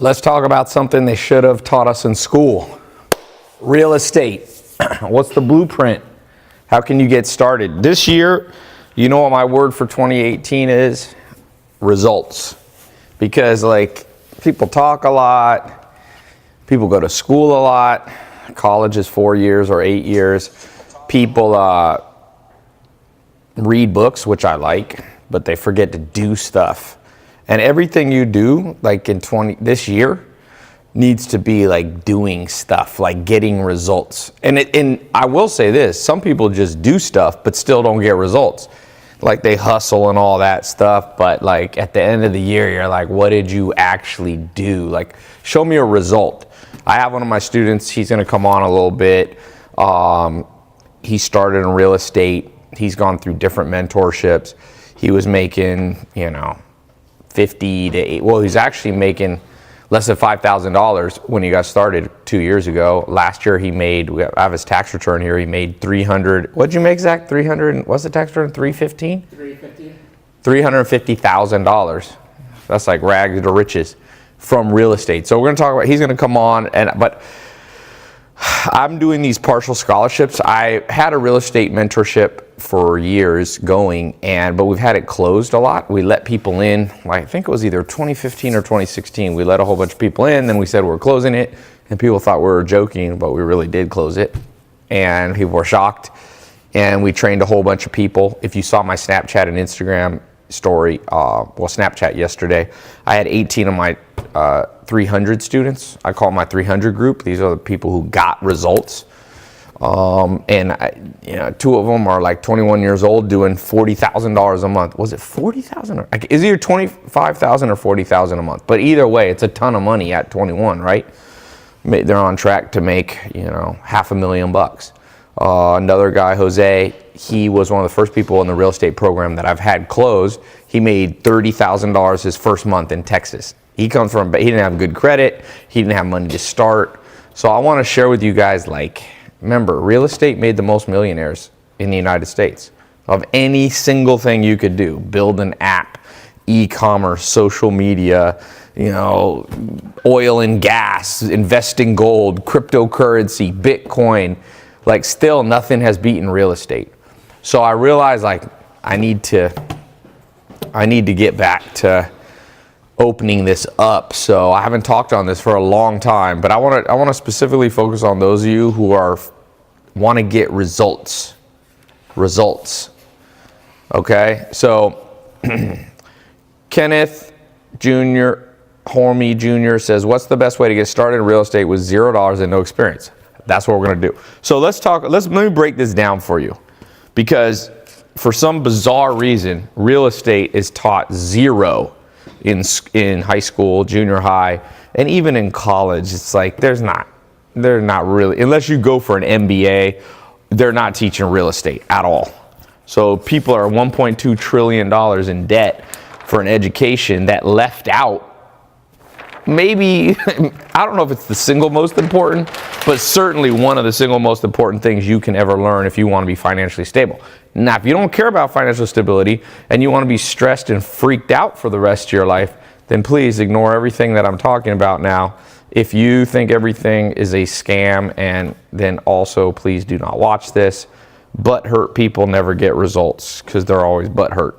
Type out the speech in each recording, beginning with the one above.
Let's talk about something they should have taught us in school. Real estate. What's the blueprint? How can you get started? This year, you know what my word for 2018 is? Results. Because like people talk a lot, people go to school a lot, college is 4 years or 8 years. People read books, which I like, but they forget to do stuff. And everything you do, like in this year, needs to be like doing stuff, like getting results. And I will say this, some people just do stuff, but still don't get results. Like they hustle and all that stuff, but like at the end of the year, you're like, what did you actually do? Like, show me a result. I have one of my students, he's gonna come on a little bit. He started in real estate. He's gone through different mentorships. He was making, 50 to 8, well, he's actually making less than $5,000 when he got started 2 years ago. Last year he made, I have his tax return here, he made 300, what'd you make, Zach? 300, what's the tax return, 315? 350. $350,000. That's like rags to riches from real estate. So we're gonna talk about, he's gonna come on, but I'm doing these partial scholarships. I had a real estate mentorship for years going, but we've had it closed a lot. We let people in, I think it was either 2015 or 2016. We let a whole bunch of people in, then we said we're closing it, and people thought we were joking, but we really did close it. And people were shocked, and we trained a whole bunch of people. If you saw my Snapchat and Instagram story, Snapchat yesterday, I had 18 of my 300 students. I call my 300 group. These are the people who got results. Two of them are like 21 years old doing $40,000 a month. Was it 40,000? Is either 25,000 or 40,000 a month. But either way, it's a ton of money at 21, right? They're on track to make, $500,000. Another guy, Jose, he was one of the first people in the real estate program that I've had closed. He made $30,000 his first month in Texas. He didn't have good credit. He didn't have money to start. So I want to share with you guys, remember, real estate made the most millionaires in the United States of any single thing you could do. Build an app, e-commerce, social media, oil and gas, invest in gold, cryptocurrency, Bitcoin. Still nothing has beaten real estate. So I realized I need to get back to opening this up. So I haven't talked on this for a long time, but I want to specifically focus on those of you who want to get results. Okay? So Kenneth Jr. Hormy Jr. says, what's the best way to get started in real estate with $0 and no experience? That's what we're going to do. So let me break this down for you, because for some bizarre reason, real estate is taught zero in high school, junior high, and even in college. It's they're not really, unless you go for an MBA, they're not teaching real estate at all. So people are $1.2 trillion in debt for an education that left out maybe, I don't know if it's the single most important, but certainly one of the single most important things you can ever learn if you want to be financially stable. Now, if you don't care about financial stability and you want to be stressed and freaked out for the rest of your life, then please ignore everything that I'm talking about now. If you think everything is a scam, and then also please do not watch this. Butthurt people never get results because they're always butthurt.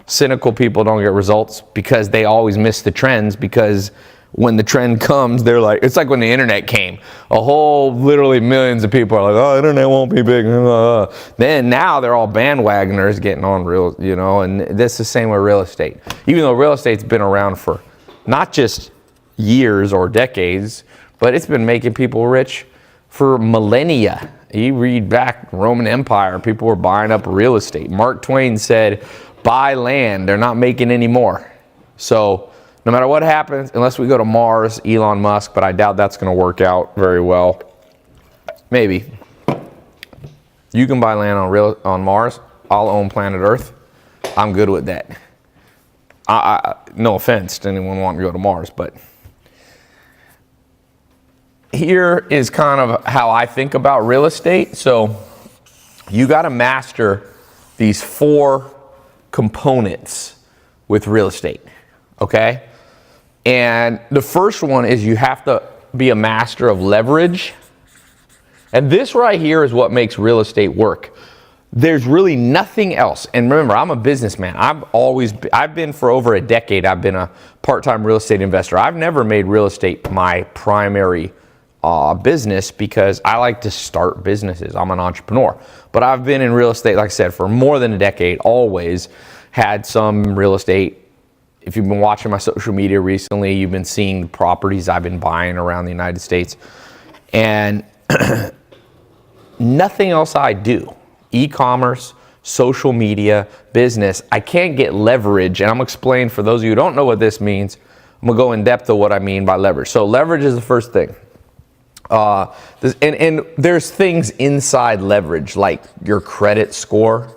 Cynical people don't get results because they always miss the trends, because when the trend comes, they're it's like when the internet came. Literally millions of people are oh, internet won't be big. Then now they're all bandwagoners getting on real, and this is the same with real estate. Even though real estate's been around for not just years or decades, but it's been making people rich for millennia. You read back Roman Empire, people were buying up real estate. Mark Twain said, buy land, they're not making any more. So no matter what happens, unless we go to Mars, Elon Musk, but I doubt that's going to work out very well. Maybe. You can buy land on Mars. I'll own planet Earth. I'm good with that. No offense to anyone wanting to go to Mars, but here is kind of how I think about real estate. So you got to master these 4 components with real estate, okay? And the first one is you have to be a master of leverage. And this right here is what makes real estate work. There's really nothing else. And remember, I'm a businessman. I've been for over a decade, I've been a part-time real estate investor. I've never made real estate my primary business because I like to start businesses. I'm an entrepreneur. But I've been in real estate, like I said, for more than a decade, always had some real estate. If you've been watching my social media recently, you've been seeing the properties I've been buying around the United States. And nothing else I do, e-commerce, social media, business, I can't get leverage. And I'm going to explain for those of you who don't know what this means. I'm going to go in depth of what I mean by leverage. So leverage is the first thing. And there's things inside leverage, like your credit score,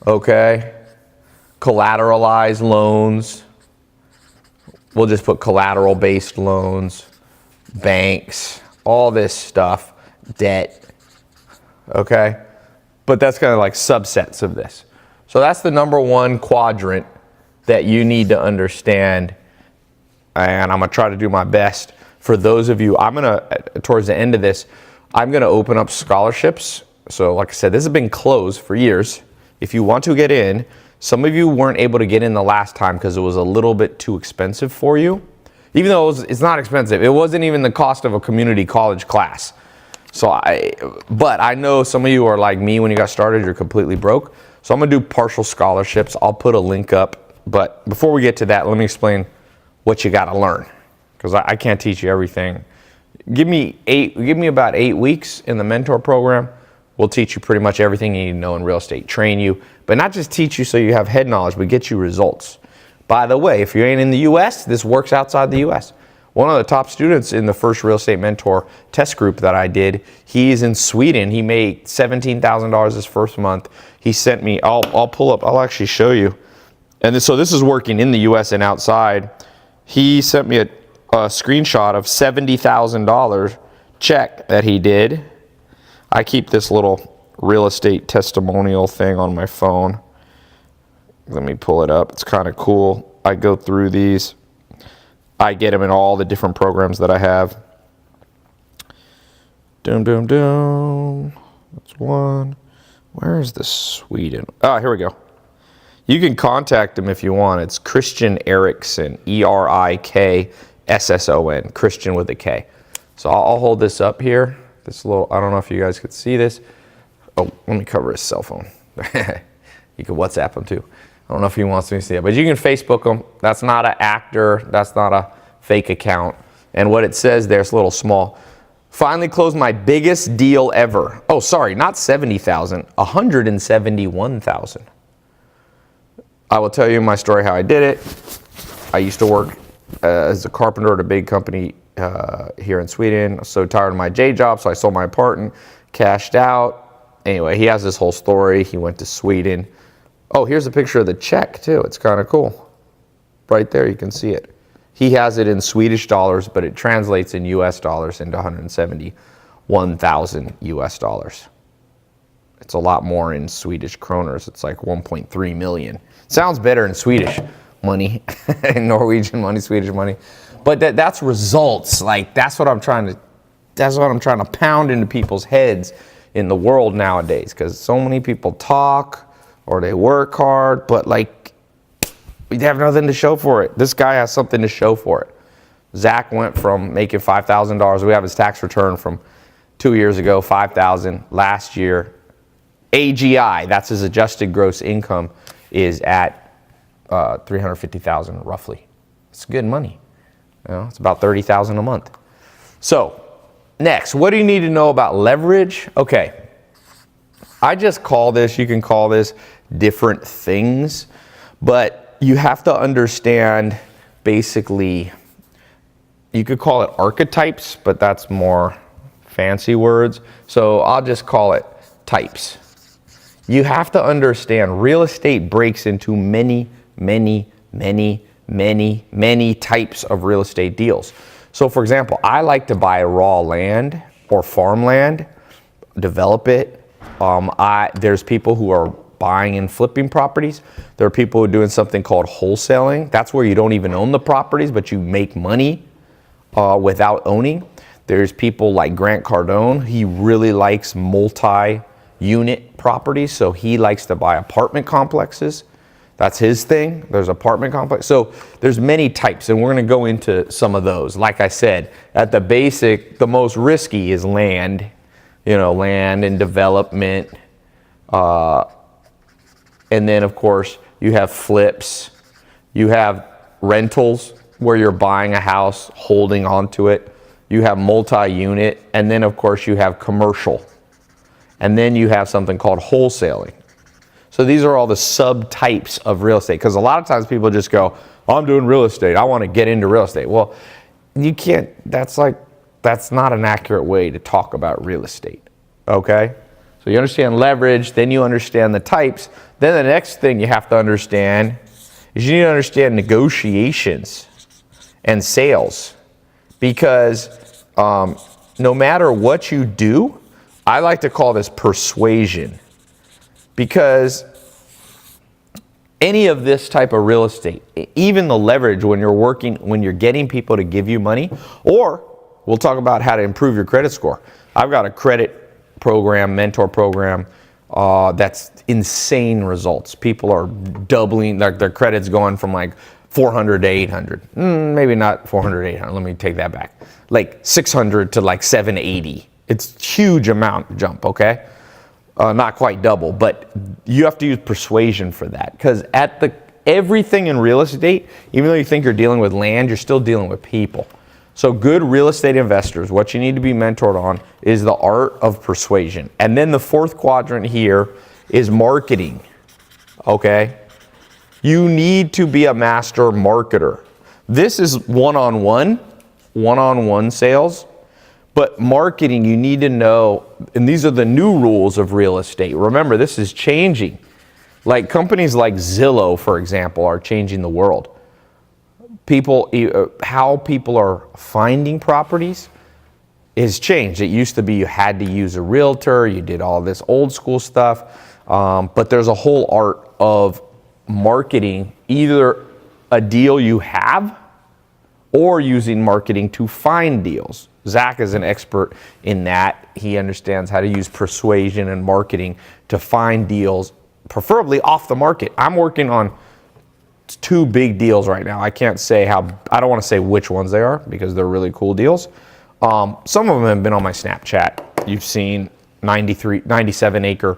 okay? Collateralized loans. We'll just put collateral-based loans, banks, all this stuff, debt, okay? But that's kind of like subsets of this. So that's the number one quadrant that you need to understand, and I'm gonna try to do my best. For those of you, towards the end of this, I'm gonna open up scholarships. So like I said, this has been closed for years. If you want to get in, some of you weren't able to get in the last time because it was a little bit too expensive for you. Even though it's not expensive, it wasn't even the cost of a community college class. But I know some of you are like me when you got started, you're completely broke. So I'm gonna do partial scholarships. I'll put a link up. But before we get to that, let me explain what you gotta learn, because I can't teach you everything. Give me about 8 weeks in the mentor program. We'll teach you pretty much everything you need to know in real estate, train you, but not just teach you so you have head knowledge, but get you results. By the way, if you ain't in the US, this works outside the US. One of the top students in the first real estate mentor test group that I did, he's in Sweden. He made $17,000 his first month. He sent me, I'll pull up, I'll actually show you. And so this is working in the US and outside. He sent me a screenshot of $70,000 check that he did. I keep this little real estate testimonial thing on my phone. Let me pull it up. It's kind of cool. I go through these. I get them in all the different programs that I have. Doom, doom, doom. That's one. Where is the Sweden? Oh, here we go. You can contact him if you want. It's Christian Erickson, Erikson, Christian with a K. So I'll hold this up here. This little, I don't know if you guys could see this. Oh, let me cover his cell phone. You can WhatsApp him too. I don't know if he wants me to see it, but you can Facebook him. That's not an actor. That's not a fake account. And what it says there is a little small. Finally closed my biggest deal ever. Oh, sorry, not 70,000, 171,000. I will tell you my story how I did it. I used to work as a carpenter at a big company here in Sweden. I was so tired of my day job, so I sold my apartment, cashed out. Anyway, he has this whole story. He went to Sweden. Oh, here's a picture of the check too. It's kind of cool. Right there, you can see it. He has it in Swedish dollars, but it translates in US dollars into 171,000 US dollars. It's a lot more in Swedish kroners. It's like 1.3 million. Sounds better in Swedish money, Norwegian money, Swedish money. But that's results. Like that's what I'm trying to pound into people's heads in the world nowadays, because so many people talk or they work hard, but like we have nothing to show for it. This guy has something to show for it. Zach went from making $5,000. We have his tax return from 2 years ago, $5,000 last year. AGI, that's his adjusted gross income, is at $350,000 roughly. It's good money. You know, it's about $30,000 a month. So next, what do you need to know about leverage? Okay, I just call this, you can call this different things, but you have to understand basically, you could call it archetypes, but that's more fancy words. So I'll just call it types. You have to understand real estate breaks into many types of real estate deals. So for example, I like to buy raw land or farmland, develop it. There's people who are buying and flipping properties. There are people who are doing something called wholesaling. That's where you don't even own the properties, but you make money without owning. There's people like Grant Cardone. He really likes multi-unit properties, so he likes to buy apartment complexes. That's his thing. There's apartment complex. So there's many types, and we're going to go into some of those. Like I said, at the basic, the most risky is land, land and development. And then, of course, you have flips. You have rentals where you're buying a house, holding onto it. You have multi-unit. And then, of course, you have commercial. And then you have something called wholesaling. So these are all the subtypes of real estate, because a lot of times people just go, I'm doing real estate, I want to get into real estate. Well, you can't, that's not an accurate way to talk about real estate, okay? So you understand leverage, then you understand the types. Then the next thing you have to understand is you need to understand negotiations and sales, because no matter what you do, I like to call this persuasion. Because any of this type of real estate, even the leverage when you're getting people to give you money, or we'll talk about how to improve your credit score. I've got a credit program, mentor program, that's insane results. People are doubling, their credit's going from like 400 to 800. Maybe not 400 to 800, let me take that back. Like 600 to like 780. It's a huge amount jump, okay? Not quite double, but you have to use persuasion for that, because everything in real estate, even though you think you're dealing with land, you're still dealing with people. So good real estate investors, what you need to be mentored on is the art of persuasion. And then the fourth quadrant here is marketing, okay? You need to be a master marketer. This is one-on-one sales. But marketing, you need to know, and these are the new rules of real estate. Remember, this is changing. Like companies like Zillow, for example, are changing the world. How people are finding properties has changed. It used to be you had to use a realtor, you did all this old school stuff, but there's a whole art of marketing, either a deal you have or using marketing to find deals. Zach is an expert in that. He understands how to use persuasion and marketing to find deals, preferably off the market. I'm working on 2 big deals right now. I can't say I don't want to say which ones they are because they're really cool deals. Some of them have been on my Snapchat. You've seen 97 acre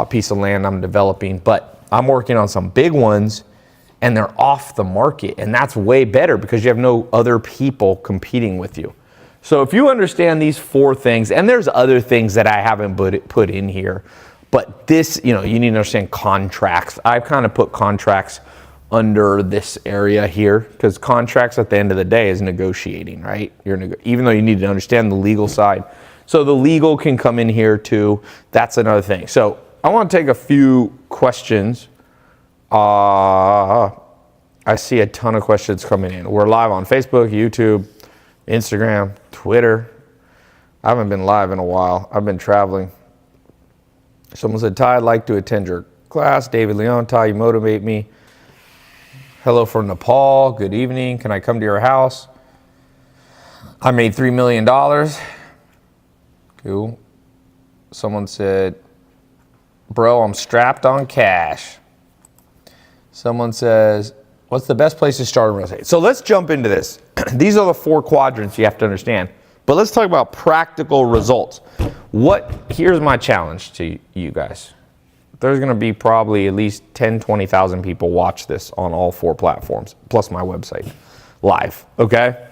piece of land I'm developing, but I'm working on some big ones and they're off the market, and that's way better because you have no other people competing with you. So if you understand these 4 things, and there's other things that I haven't put in here, but this, you need to understand contracts. I've kind of put contracts under this area here because contracts at the end of the day is negotiating, right? Even though you need to understand the legal side. So the legal can come in here too. That's another thing. So I want to take a few questions. I see a ton of questions coming in. We're live on Facebook, YouTube, Instagram, Twitter. I haven't been live in a while. I've been traveling. Someone said, Tai, I'd like to attend your class. David Leon, Tai, you motivate me. Hello from Nepal. Good evening. Can I come to your house? I made $3 million. Cool. Someone said, bro, I'm strapped on cash. Someone says, what's the best place to start in real estate? So let's jump into this. These are the 4 quadrants you have to understand. But let's talk about practical results. Here's my challenge to you guys. There's going to be probably at least 10, 20,000 people watch this on all 4 platforms, plus my website, live, okay?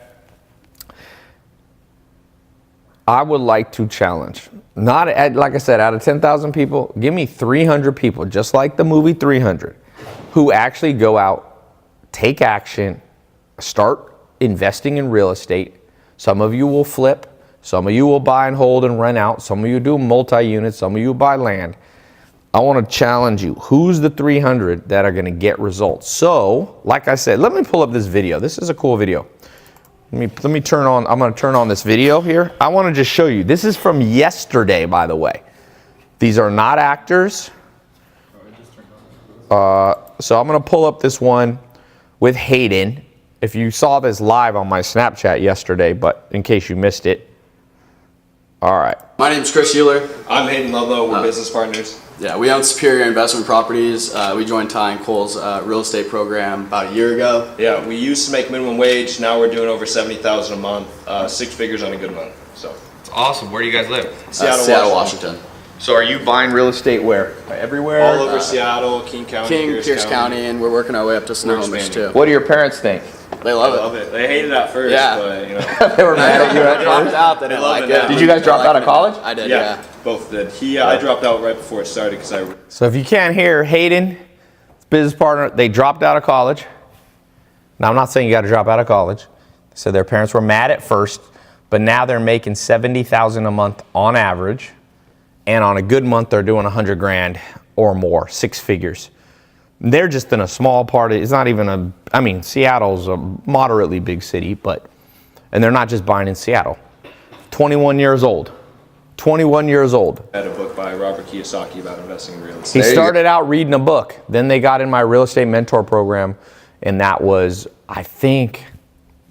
I would like to challenge, like I said, out of 10,000 people, give me 300 people, just like the movie 300, who actually go out, take action, start investing in real estate. Some of you will flip, some of you will buy and hold and rent out, some of you do multi-units, some of you buy land. I want to challenge you. Who's the 300 that are going to get results? So, like I said, let me pull up this video. This is a cool video. Let me turn on, I'm going to turn on this video here. I want to just show you. This is from yesterday, by the way. These are not actors. So I'm going to pull up this one with Hayden. If you saw this live on my Snapchat yesterday, but in case you missed it. All right. My name's Chris Euler. I'm Hayden Ludlow. We're business partners. Yeah, we own Superior Investment Properties. We joined Ty and Cole's real estate program about a year ago. Yeah, we used to make minimum wage. Now we're doing over $70,000 a month, 6 figures on a good month. So It's awesome. Where do you guys live? Seattle, Washington. So are you buying real estate where? Everywhere? All over Seattle, King County, Pierce County, and we're working our way up to Snohomish too. What do your parents think? They I love love it. They hated it at first, Yeah. but you know. They were mad at you at dropped first? out. They didn't love like it it. now. Did you guys drop out of college? I did. Yeah, Yeah. both did. I dropped out right before it started because I. So if you can't hear, Hayden, business partner, they dropped out of college. Now I'm not saying you got to drop out of college. So their parents were mad at first, but now they're making $70,000 a month on average, and on a good month they're doing $100,000 or more, 6 figures. They're just in a small part of, it's not even a, I mean, Seattle's a moderately big city, and they're not just buying in Seattle. 21 years old. 21 years old. I had a book by Robert Kiyosaki about investing in real estate. He started out reading a book. Then they got in my real estate mentor program, and that was, I think,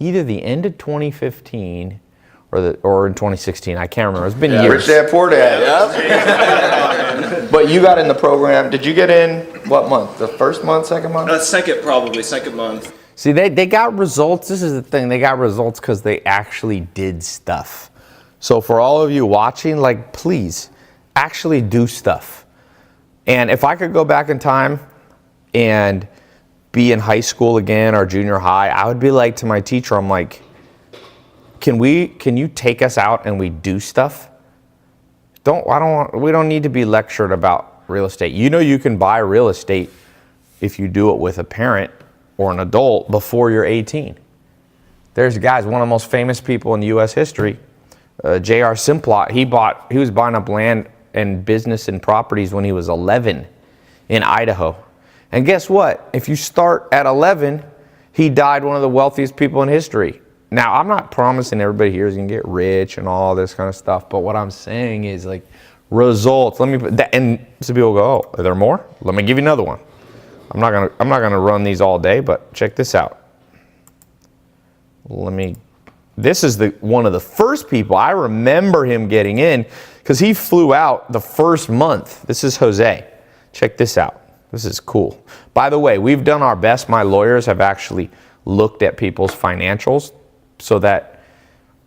either the end of 2015 or in 2016. I can't remember. It's been years. Rich Dad, Poor Dad. But you got in the program. Did you get in what month? The first month, second month? Second month. See, they got results. This is the thing. They got results because they actually did stuff. So for all of you watching, like, please, actually do stuff. And if I could go back in time and be in high school again or junior high, I would be like to my teacher, I'm like, can you take us out and we do stuff? We don't need to be lectured about real estate. You know you can buy real estate if you do it with a parent or an adult before you're 18. There's guys, one of the most famous people in U.S. history, J.R. Simplot, he was buying up land and business and properties when he was 11 in Idaho. And guess what? If you start at 11, he died one of the wealthiest people in history. Now, I'm not promising everybody here is going to get rich and all this kind of stuff, but what I'm saying is, like, results. Let me put that, and some people go, "Oh, are there more?" Let me give you another one. I'm not gonna run these all day, but check this out. This is one of the first people I remember him getting in because he flew out the first month. This is Jose. Check this out. This is cool. By the way, we've done our best. My lawyers have actually looked at people's financials so that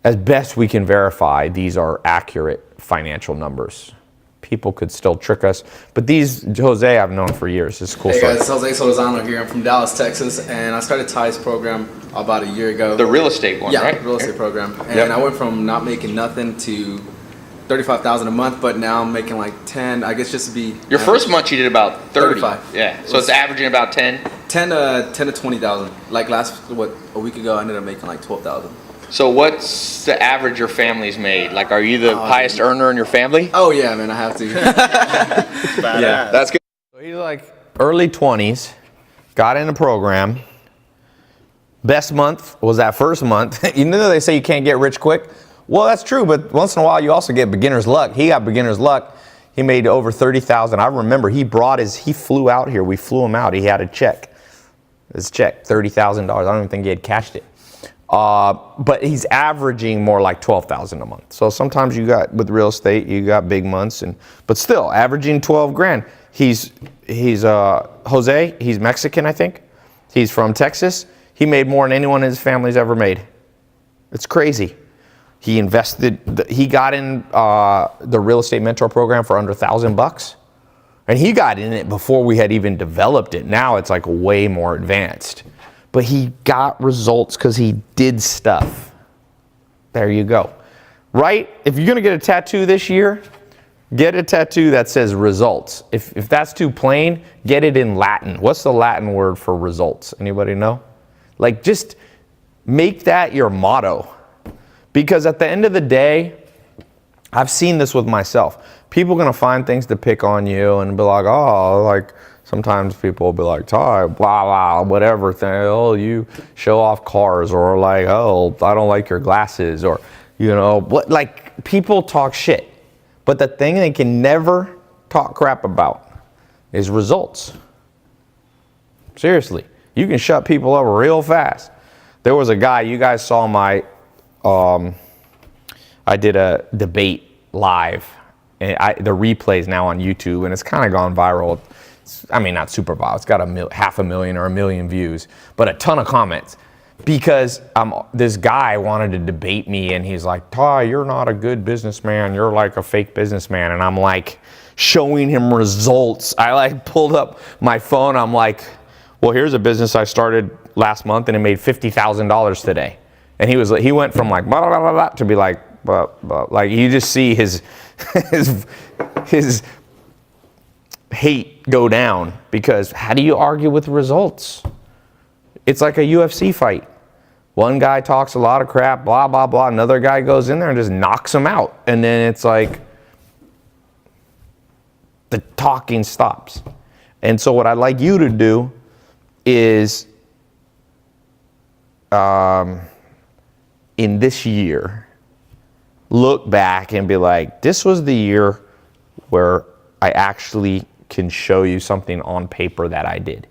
as best we can verify these are accurate financial numbers. People could still trick us, but these, Jose, I've known for years. It's cool. Hey stuff. guys, Jose Solozano here. I'm from Dallas, Texas, and I started Ty's program about a year ago. The real estate one, right? Yeah, real estate program. And I went from not making nothing to $35,000 a month, but now I'm making like 10. I guess just to be Your first month you did about 30. 35. Yeah, so it's averaging about 10. 10 to 20,000. Like a week ago, I ended up making like 12,000. So what's the average your family's made? Like, are you the highest earner in your family? Oh yeah, man, I have to. Yeah, That's good. So he's like early 20s, got in the program. Best month was that first month. You know they say you can't get rich quick? Well, that's true, but once in a while you also get beginner's luck. He got beginner's luck. He made over 30,000. I remember he flew out here. We flew him out. He had a check. His check, $30,000. I don't even think he had cashed it. But he's averaging more like 12,000 a month. So sometimes with real estate, you got big months, but still averaging 12 grand. He's Jose. He's Mexican, I think. He's from Texas. He made more than anyone in his family's ever made. It's crazy. He invested. He got in the real estate mentor program for under $1,000, and he got in it before we had even developed it. Now it's like way more advanced. But he got results because he did stuff. There you go. Right? If you're going to get a tattoo this year, get a tattoo that says results. If that's too plain, get it in Latin. What's the Latin word for results? Anybody know? Like, just make that your motto. Because at the end of the day, I've seen this with myself. People are going to find things to pick on you and be like, oh, like, sometimes people will be like, Tai, blah, blah, whatever thing. Oh, you show off cars, or like, oh, I don't like your glasses, or, you know, what, like, people talk shit. But the thing they can never talk crap about is results. Seriously. You can shut people up real fast. There was a guy, you guys saw my, I did a debate live. And the replay's now on YouTube, and it's kind of gone viral. I mean, not super viral. It's got 500,000 or 1 million views, but a ton of comments. Because this guy wanted to debate me, and he's like, Tai, you're not a good businessman. You're like a fake businessman. And I'm like showing him results. I like pulled up my phone. I'm like, well, here's a business I started last month, and it made $50,000 today. And he went from like blah, blah, blah, blah, to be like, blah, blah. Like you just see his hate go down, because how do you argue with results? It's like a UFC fight. One guy talks a lot of crap, blah, blah, blah. Another guy goes in there and just knocks him out. And then it's like the talking stops. And so what I'd like you to do is in this year, look back and be like, this was the year where I actually can show you something on paper that I did.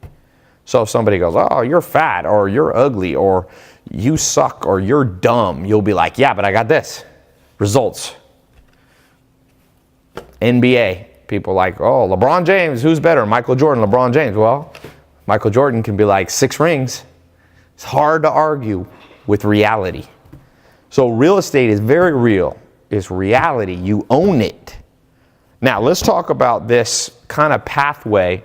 So if somebody goes, oh, you're fat, or you're ugly, or you suck, or you're dumb, you'll be like, yeah, but I got this. Results. NBA. People like, oh, LeBron James, who's better? Michael Jordan, LeBron James. Well, Michael Jordan can be like 6 rings. It's hard to argue with reality. So real estate is very real. It's reality. You own it. Now, let's talk about this kind of pathway.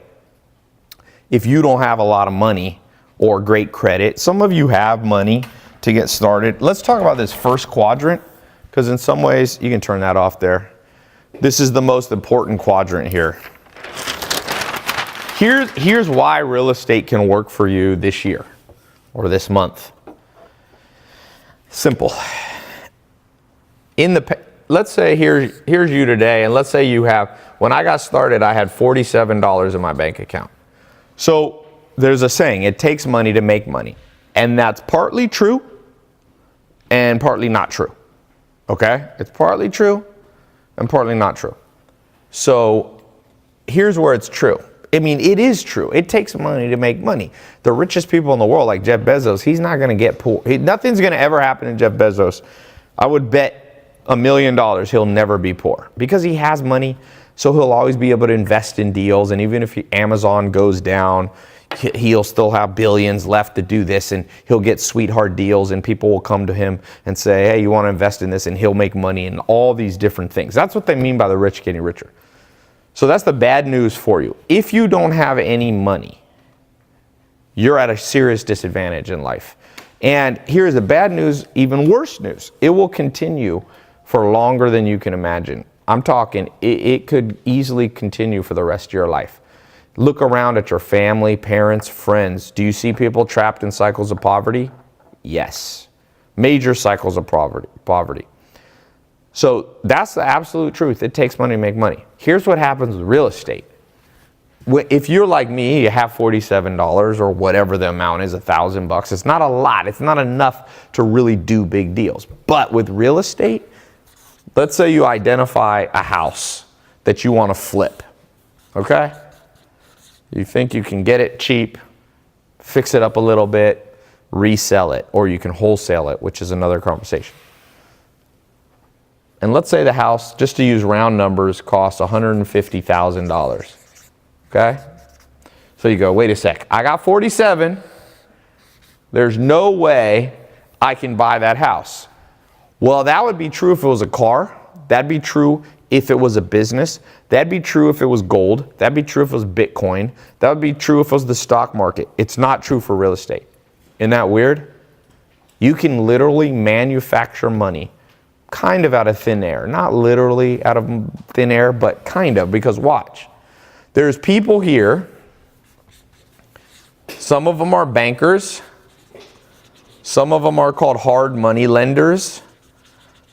If you don't have a lot of money or great credit, some of you have money to get started. Let's talk about this first quadrant, because in some ways, you can turn that off there. This is the most important quadrant here. Here's why real estate can work for you this year or this month. Simple. Let's say here's you today, and let's say you have, when I got started, I had $47 in my bank account. So there's a saying, it takes money to make money. And that's partly true and partly not true. Okay? It's partly true and partly not true. So here's where it's true. I mean, it is true. It takes money to make money. The richest people in the world, like Jeff Bezos, he's not going to get poor. Nothing's going to ever happen to Jeff Bezos. I would bet $1 million he'll never be poor, because he has money. So he'll always be able to invest in deals. And even if Amazon goes down, he'll still have billions left to do this. And he'll get sweetheart deals, and people will come to him and say, hey, you want to invest in this? And he'll make money in all these different things. That's what they mean by the rich getting richer. So that's the bad news for you. If you don't have any money, you're at a serious disadvantage in life. And here's the bad news, even worse news. It will continue for longer than you can imagine. I'm talking, it could easily continue for the rest of your life. Look around at your family, parents, friends. Do you see people trapped in cycles of poverty? Yes. Major cycles of poverty. So that's the absolute truth. It takes money to make money. Here's what happens with real estate. If you're like me, you have $47 or whatever the amount is, $1,000. It's not a lot. It's not enough to really do big deals. But with real estate, let's say you identify a house that you want to flip, okay? You think you can get it cheap, fix it up a little bit, resell it, or you can wholesale it, which is another conversation. And let's say the house, just to use round numbers, costs $150,000, okay? So you go, wait a sec, I got 47, there's no way I can buy that house. Well, that would be true if it was a car. That'd be true if it was a business. That'd be true if it was gold. That'd be true if it was Bitcoin. That would be true if it was the stock market. It's not true for real estate. Isn't that weird? You can literally manufacture money kind of out of thin air. Not literally out of thin air, but kind of, because watch. There's people here. Some of them are bankers. Some of them are called hard money lenders.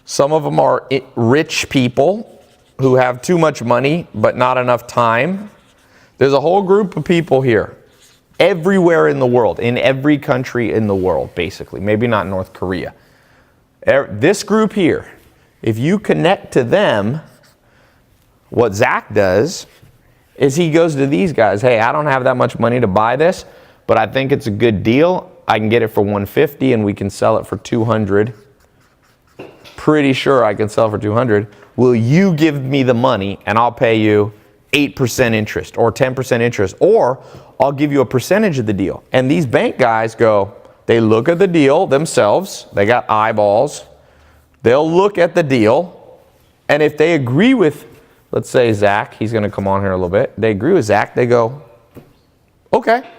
Some of them are rich people who have too much money but not enough time. There's a whole group of people here, everywhere in the world, in every country in the world, basically. Maybe not North Korea. This group here, if you connect to them, what Zach does is he goes to these guys, hey, I don't have that much money to buy this, but I think it's a good deal. I can get it for 150 and we can sell it for 200. Pretty sure I can sell for 200. Will you give me the money and I'll pay you 8% interest or 10% interest, or I'll give you a percentage of the deal. And these bank guys go, they look at the deal themselves. They got eyeballs. They'll look at the deal. And if they agree with, let's say Zach, he's going to come on here a little bit. They agree with Zach. They go, okay.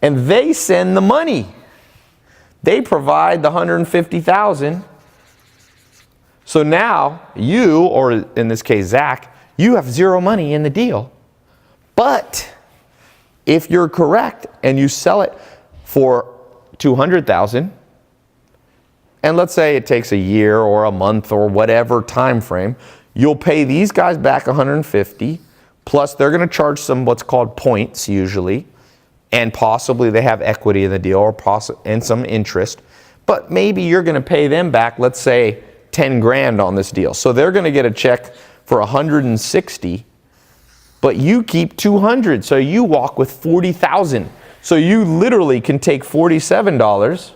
And they send the money. They provide the $150,000. So now you, or in this case Zach, you have zero money in the deal. But if you're correct and you sell it for $200,000, and let's say it takes a year or a month or whatever time frame, you'll pay these guys back $150, plus they're going to charge some what's called points usually, and possibly they have equity in the deal or and some interest. But maybe you're going to pay them back, let's say 10 grand on this deal. So they're going to get a check for 160, but you keep 200. So you walk with 40,000. So you literally can take $47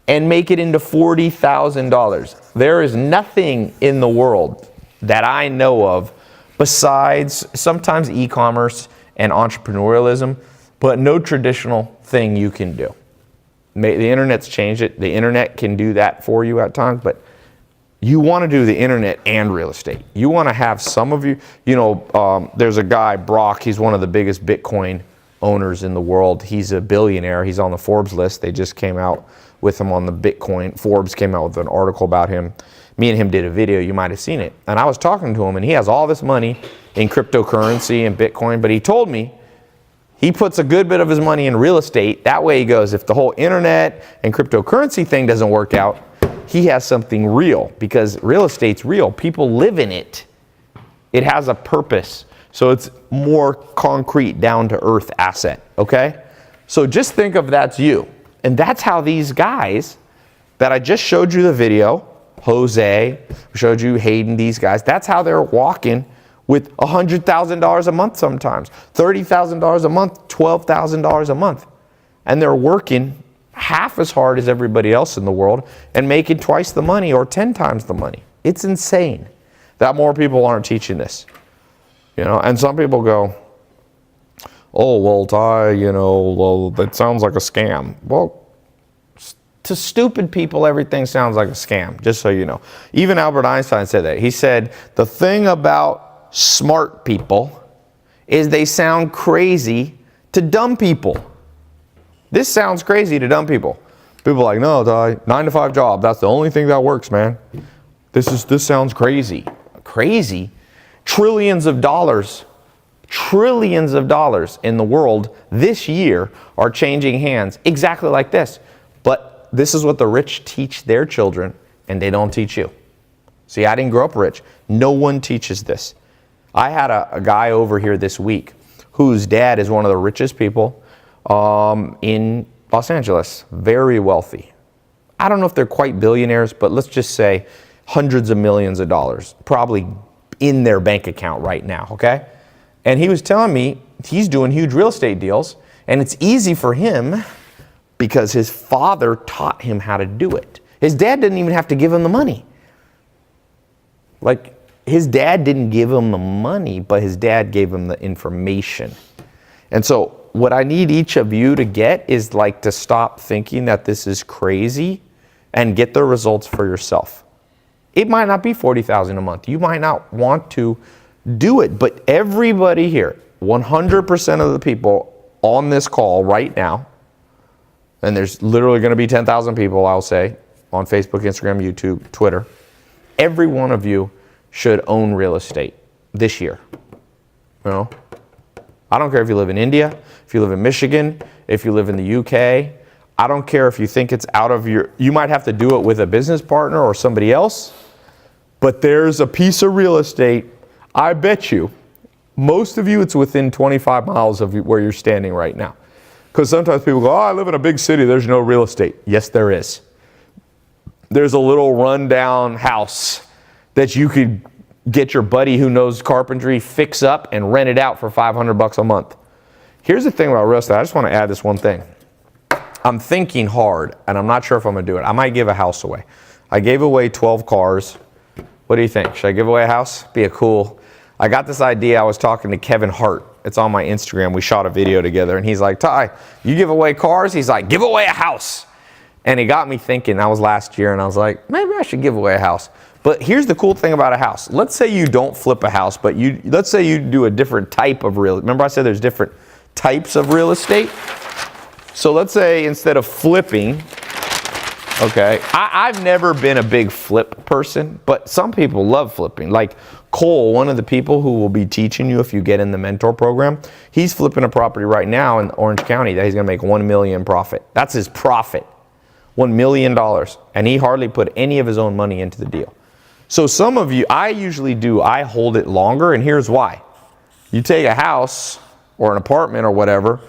and make it into $40,000. There is nothing in the world that I know of besides sometimes e-commerce and entrepreneurialism, but no traditional thing you can do. The internet's changed it. The internet can do that for you at times, but you want to do the internet and real estate. You want to have some of you, there's a guy, Brock, he's one of the biggest Bitcoin owners in the world. He's a billionaire. He's on the Forbes list. They just came out with him on the Bitcoin. Forbes came out with an article about him. Me and him did a video. You might have seen it. And I was talking to him, and he has all this money in cryptocurrency and Bitcoin, but he told me he puts a good bit of his money in real estate. That way he goes, if the whole internet and cryptocurrency thing doesn't work out, he has something real, because real estate's real. People live in it. It has a purpose. So it's more concrete, down to earth asset, okay? So just think of that's you. And that's how these guys that I just showed you the video, Jose, showed you Hayden, these guys, that's how they're walking with $100,000 a month sometimes, $30,000 a month, $12,000 a month. And they're working half as hard as everybody else in the world and making twice the money or 10 times the money. It's insane that more people aren't teaching this. And some people go, oh, well, Tai, that sounds like a scam. Well, to stupid people, everything sounds like a scam, just so you know. Even Albert Einstein said that. He said, the thing about smart people is they sound crazy to dumb people. This sounds crazy to dumb people. People are like, no, Tai, 9-to-5 job, that's the only thing that works, man. This sounds crazy. Crazy? Trillions of dollars in the world this year are changing hands exactly like this. But this is what the rich teach their children, and they don't teach you. See, I didn't grow up rich. No one teaches this. I had a guy over here this week whose dad is one of the richest people in Los Angeles, very wealthy. I don't know if they're quite billionaires, but let's just say hundreds of millions of dollars, probably in their bank account right now, okay? And he was telling me he's doing huge real estate deals, and it's easy for him because his father taught him how to do it. His dad didn't even have to give him the money. Like, his dad didn't give him the money, but his dad gave him the information. And so what I need each of you to get is to stop thinking that this is crazy and get the results for yourself. It might not be $40,000 a month. You might not want to do it, but everybody here, 100% of the people on this call right now, and there's literally going to be 10,000 people, I'll say, on Facebook, Instagram, YouTube, Twitter, every one of you should own real estate this year. I don't care if you live in India, if you live in Michigan, if you live in the UK. I don't care if you think it's out of you might have to do it with a business partner or somebody else, but there's a piece of real estate, I bet you, most of you, it's within 25 miles of where you're standing right now. Because sometimes people go, oh, I live in a big city, there's no real estate. Yes, there is. There's a little rundown house that you could get your buddy who knows carpentry, fix up and rent it out for $500 a month. Here's the thing about real estate. I just want to add this one thing. I'm thinking hard, and I'm not sure if I'm going to do it. I might give a house away. I gave away 12 cars. What do you think? Should I give away a house? Be a cool. I got this idea. I was talking to Kevin Hart. It's on my Instagram. We shot a video together, and he's like, Tai, you give away cars? He's like, give away a house. And it got me thinking. That was last year, and I was like, maybe I should give away a house. But here's the cool thing about a house. Let's say you don't flip a house, but let's say you do a different type of real estate. Remember I said there's different types of real estate? So let's say instead of flipping, okay, I've never been a big flip person, but some people love flipping. Like Cole, one of the people who will be teaching you if you get in the mentor program, he's flipping a property right now in Orange County that he's going to make $1 million profit. That's his profit, $1 million. And he hardly put any of his own money into the deal. So some of you, I hold it longer, and here's why. You take a house or an apartment or whatever,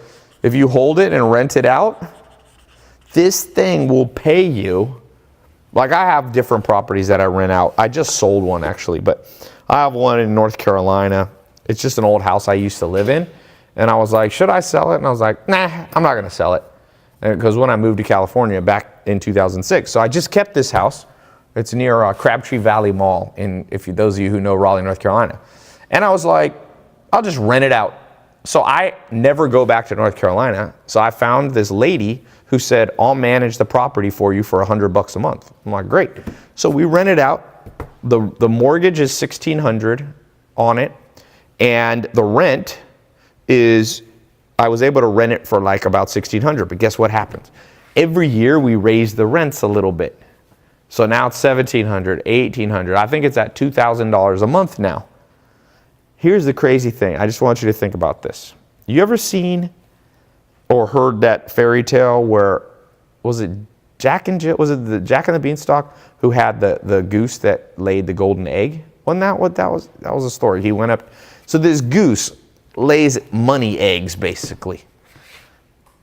if you hold it and rent it out, this thing will pay you. Like I have different properties that I rent out. I just sold one actually, but I have one in North Carolina. It's just an old house I used to live in. And I was like, should I sell it? And I was like, nah, I'm not gonna sell it. Because when I moved to California back in 2006. So I just kept this house. It's near Crabtree Valley Mall, those of you who know Raleigh, North Carolina. And I was like, I'll just rent it out. So I never go back to North Carolina. So I found this lady who said, I'll manage the property for you for $100 a month. I'm like, great. So we rent it out. The mortgage is $1,600 on it. And the rent is, I was able to rent it for like about $1,600. But guess what happens? Every year we raise the rents a little bit. So now it's $1,700, $1,800. I think it's at $2,000 a month now. Here's the crazy thing. I just want you to think about this. You ever seen or heard that fairy tale where, was it Jack and the Jack and the Beanstalk who had the goose that laid the golden egg? Wasn't that what that was? That was a story. He went up. So this goose lays money eggs basically.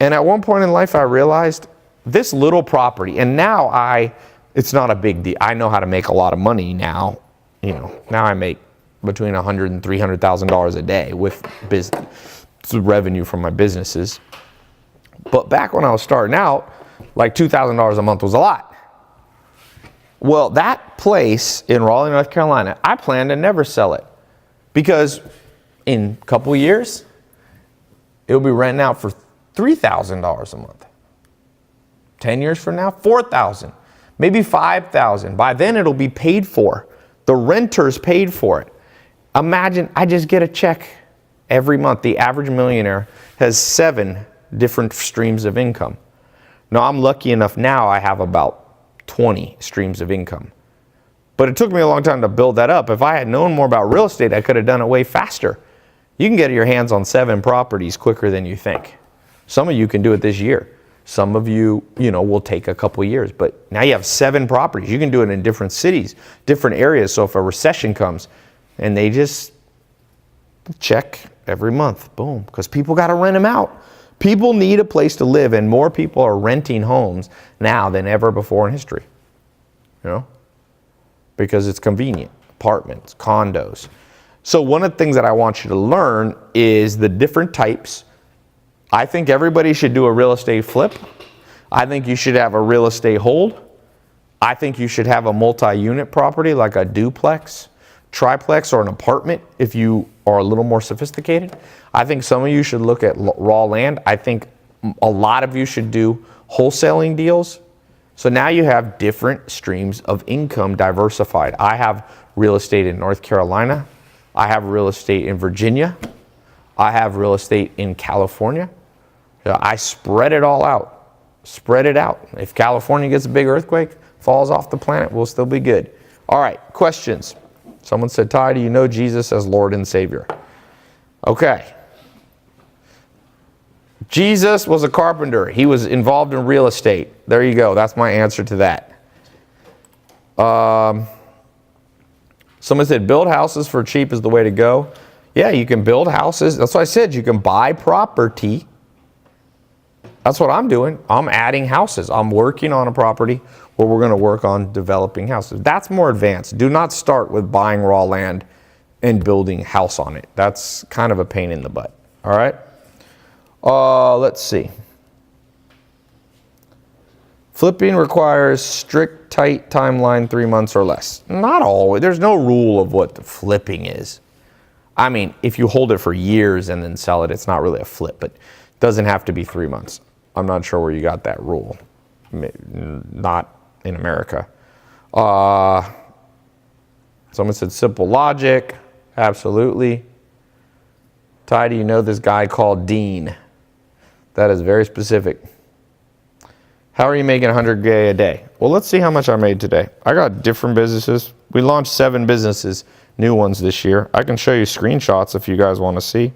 And at one point in life I realized this little property, and now it's not a big deal. I know how to make a lot of money now. Now I make between $100,000 and $300,000 a day with revenue from my businesses. But back when I was starting out, like $2,000 a month was a lot. Well, that place in Raleigh, North Carolina, I plan to never sell it because in a couple of years, it'll be renting out for $3,000 a month. 10 years from now, $4,000, maybe $5,000. By then it'll be paid for. The renter's paid for it. Imagine I just get a check every month. The average millionaire has 7 different streams of income. Now I'm lucky enough now I have about 20 streams of income. But it took me a long time to build that up. If I had known more about real estate, I could have done it way faster. You can get your hands on 7 properties quicker than you think. Some of you can do it this year. Some of you, will take a couple years. But now you have 7 properties. You can do it in different cities, different areas. So if a recession comes, and they just check every month, boom, because people got to rent them out. People need a place to live, and more people are renting homes now than ever before in history. Because it's convenient. Apartments, condos. So one of the things that I want you to learn is the different types. I think everybody should do a real estate flip. I think you should have a real estate hold. I think you should have a multi-unit property like a duplex, triplex, or an apartment if you are a little more sophisticated. I think some of you should look at raw land. I think a lot of you should do wholesaling deals. So now you have different streams of income diversified. I have real estate in North Carolina. I have real estate in Virginia. I have real estate in California. I spread it all out. Spread it out. If California gets a big earthquake, falls off the planet, we'll still be good. All right, questions. Someone said, Tai, do you know Jesus as Lord and Savior? Okay. Jesus was a carpenter. He was involved in real estate. There you go. That's my answer to that. Someone said, build houses for cheap is the way to go. Yeah, you can build houses. That's what I said. You can buy property. That's what I'm doing. I'm adding houses. I'm working on a property where we're going to work on developing houses. That's more advanced. Do not start with buying raw land and building a house on it. That's kind of a pain in the butt. All right? Let's see. Flipping requires strict, tight timeline, 3 months or less. Not always. There's no rule of what the flipping is. I mean, if you hold it for years and then sell it, it's not really a flip, but it doesn't have to be 3 months. I'm not sure where you got that rule. Not in America. Someone said simple logic. Absolutely. Ty, do you know this guy called Dean? That is very specific. How are you making 100K a day? Well, let's see how much I made today. I got different businesses. We launched 7 businesses, new ones this year. I can show you screenshots if you guys want to see.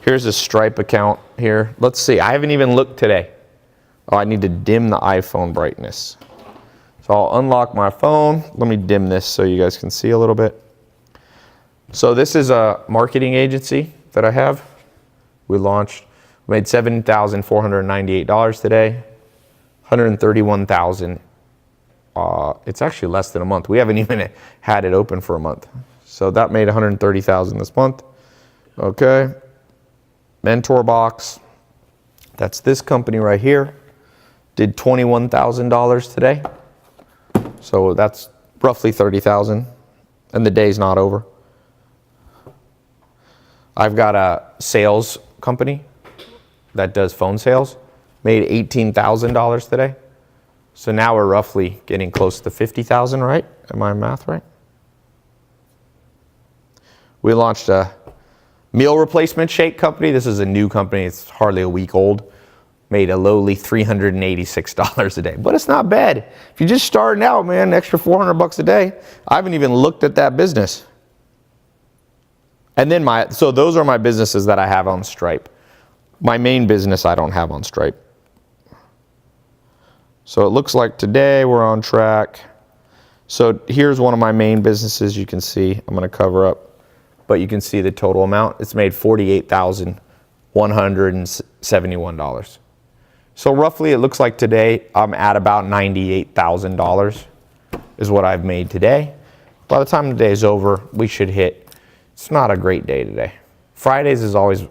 Here's a Stripe account here. Let's see. I haven't even looked today. Oh, I need to dim the iPhone brightness. So I'll unlock my phone. Let me dim this so you guys can see a little bit. So this is a marketing agency that I have. We launched, made $7,498 today. 131,000. It's actually less than a month. We haven't even had it open for a month. So that made 130,000 this month. Okay. Mentor Box. That's this company right here. Did $21,000 today. So that's roughly 30,000. And the day's not over. I've got a sales company that does phone sales. Made $18,000 today. So now we're roughly getting close to 50,000, right? Am my math right? We launched a meal replacement shake company. This is a new company. It's hardly a week old. Made a lowly $386 a day. But it's not bad. If you're just starting out, man, an extra $400 a day. I haven't even looked at that business. And then so those are my businesses that I have on Stripe. My main business I don't have on Stripe. So it looks like today we're on track. So here's one of my main businesses you can see. I'm going to cover up, but you can see the total amount. It's made $48,171. So roughly it looks like today I'm at about $98,000 is what I've made today. By the time the day is over, we should hit. It's not a great day today. Fridays is I always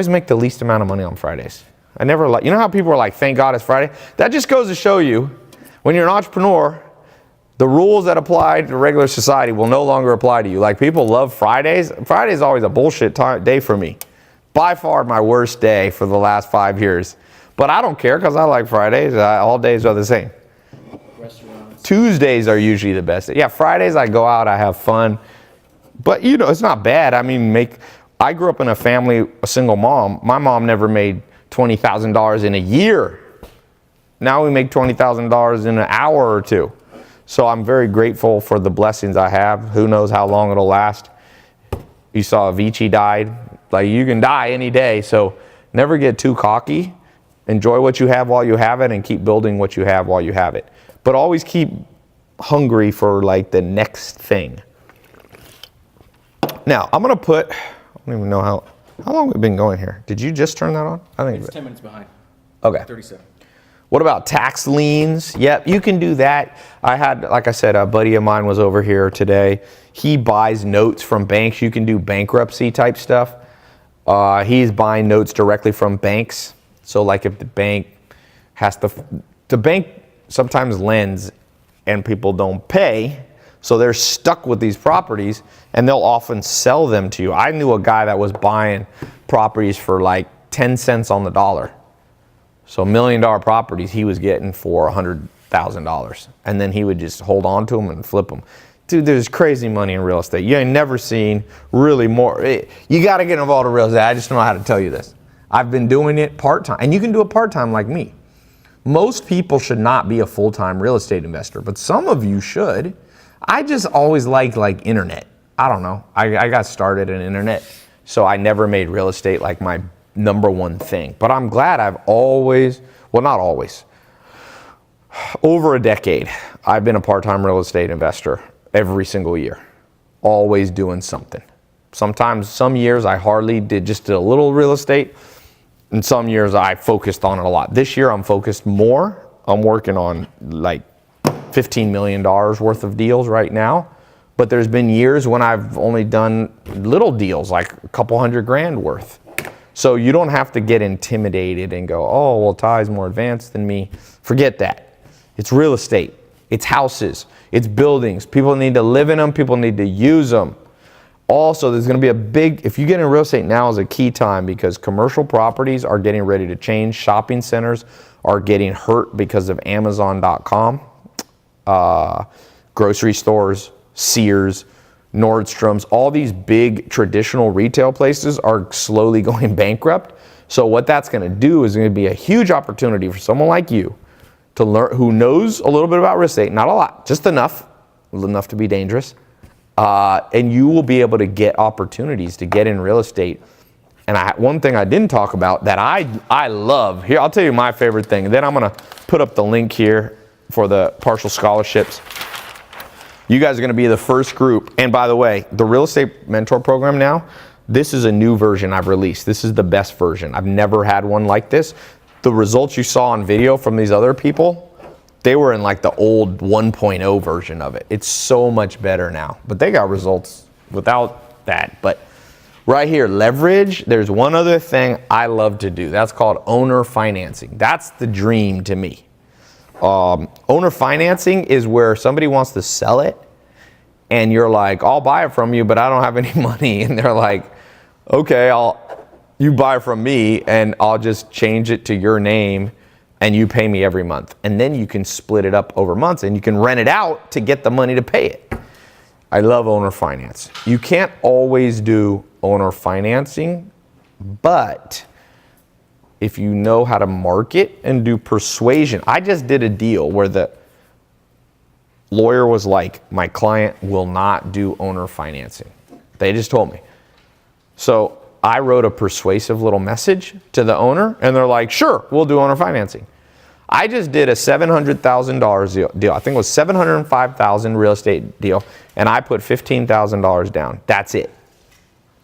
make the least amount of money on Fridays. I never like, you know how people are like, thank God it's Friday? That just goes to show you, when you're an entrepreneur, the rules that apply to regular society will no longer apply to you. Like people love Fridays. Friday is always a bullshit day for me. By far my worst day for the last 5 years. But I don't care because I like Fridays. All days are the same. Restaurants. Tuesdays are usually the best. Yeah, Fridays I go out, I have fun. But you know, it's not bad. I mean, I grew up in a family, a single mom. My mom never made $20,000 in a year. Now we make $20,000 in an hour or two. So I'm very grateful for the blessings I have. Who knows how long it'll last. You saw Avicii died. Like you can die any day. So never get too cocky. Enjoy what you have while you have it and keep building what you have while you have it. But always keep hungry for like the next thing. Now I'm going to put, I don't even know how long we've been going here. Did you just turn that on? I think It's 10 minutes behind. Okay. 37. What about tax liens? Yep, you can do that. I had, like I said, a buddy of mine was over here today. He buys notes from banks. You can do bankruptcy type stuff. He's buying notes directly from banks. So like if the bank the bank sometimes lends and people don't pay, so they're stuck with these properties and they'll often sell them to you. I knew a guy that was buying properties for like 10 cents on the dollar. So $1 million properties he was getting for $100,000. And then he would just hold on to them and flip them. Dude, there's crazy money in real estate. You ain't never seen really more. You got to get involved in real estate. I just don't know how to tell you this. I've been doing it part-time. And you can do it part-time like me. Most people should not be a full-time real estate investor, but some of you should. I just always liked like internet. I don't know. I got started in internet, so I never made real estate like my number one thing. But I'm glad I've always, well, not always, over a decade, I've been a part-time real estate investor every single year, always doing something. Sometimes, some years I hardly did, just did a little real estate, and some years I focused on it a lot. This year I'm focused more. I'm working on like $15 million worth of deals right now. But there's been years when I've only done little deals, like a couple $100,000 worth. So you don't have to get intimidated and go, oh, well, Ty's more advanced than me. Forget that. It's real estate. It's houses. It's buildings. People need to live in them. People need to use them. Also, there's going to be a big, if you get in real estate now is a key time because commercial properties are getting ready to change. Shopping centers are getting hurt because of Amazon.com. Grocery stores, Sears, Nordstrom's, all these big traditional retail places are slowly going bankrupt. So what that's going to do is going to be a huge opportunity for someone like you to learn, who knows a little bit about real estate, not a lot, just enough to be dangerous. And you will be able to get opportunities to get in real estate. And one thing I didn't talk about that I love, here, I'll tell you my favorite thing. And then I'm going to put up the link here for the partial scholarships. You guys are going to be the first group. And by the way, the real estate mentor program now, this is a new version I've released. This is the best version. I've never had one like this. The results you saw on video from these other people, they were in like the old 1.0 version of it. It's so much better now, but they got results without that. But right here, leverage, there's one other thing I love to do. That's called owner financing. That's the dream to me. Owner financing is where somebody wants to sell it and you're like, I'll buy it from you, but I don't have any money. And they're like, okay, you buy it from me and I'll just change it to your name and you pay me every month. And then you can split it up over months and you can rent it out to get the money to pay it. I love owner finance. You can't always do owner financing, but if you know how to market and do persuasion. I just did a deal where the lawyer was like, my client will not do owner financing. They just told me. So I wrote a persuasive little message to the owner and they're like, sure, we'll do owner financing. I just did a $700,000 deal. I think it was $705,000 real estate deal. And I put $15,000 down. That's it.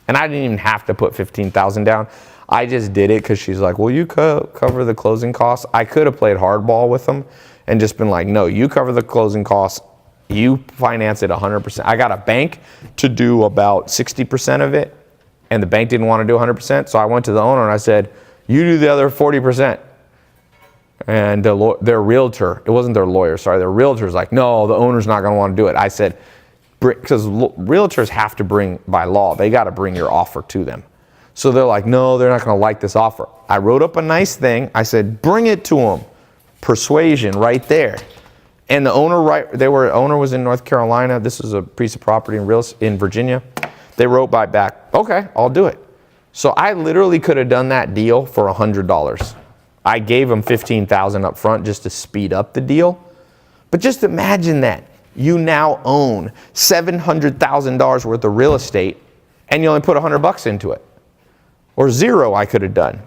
And I didn't even have to put $15,000 down. I just did it because she's like, will you cover the closing costs? I could have played hardball with them and just been like, no, you cover the closing costs. You finance it 100%. I got a bank to do about 60% of it. And the bank didn't want to do 100%. So I went to the owner and I said, you do the other 40%. And their realtor, it wasn't their lawyer, sorry, their realtor's like, no, the owner's not going to want to do it. I said, because realtors have to bring, by law, they got to bring your offer to them. So they're like, no, they're not going to like this offer. I wrote up a nice thing. I said, bring it to them. Persuasion right there. And the owner, owner was in North Carolina. This is a piece of property in Virginia. They wrote back, okay, I'll do it. So I literally could have done that deal for $100. I gave them $15,000 up front just to speed up the deal. But just imagine that. You now own $700,000 worth of real estate and you only put $100 into it. Or zero I could have done.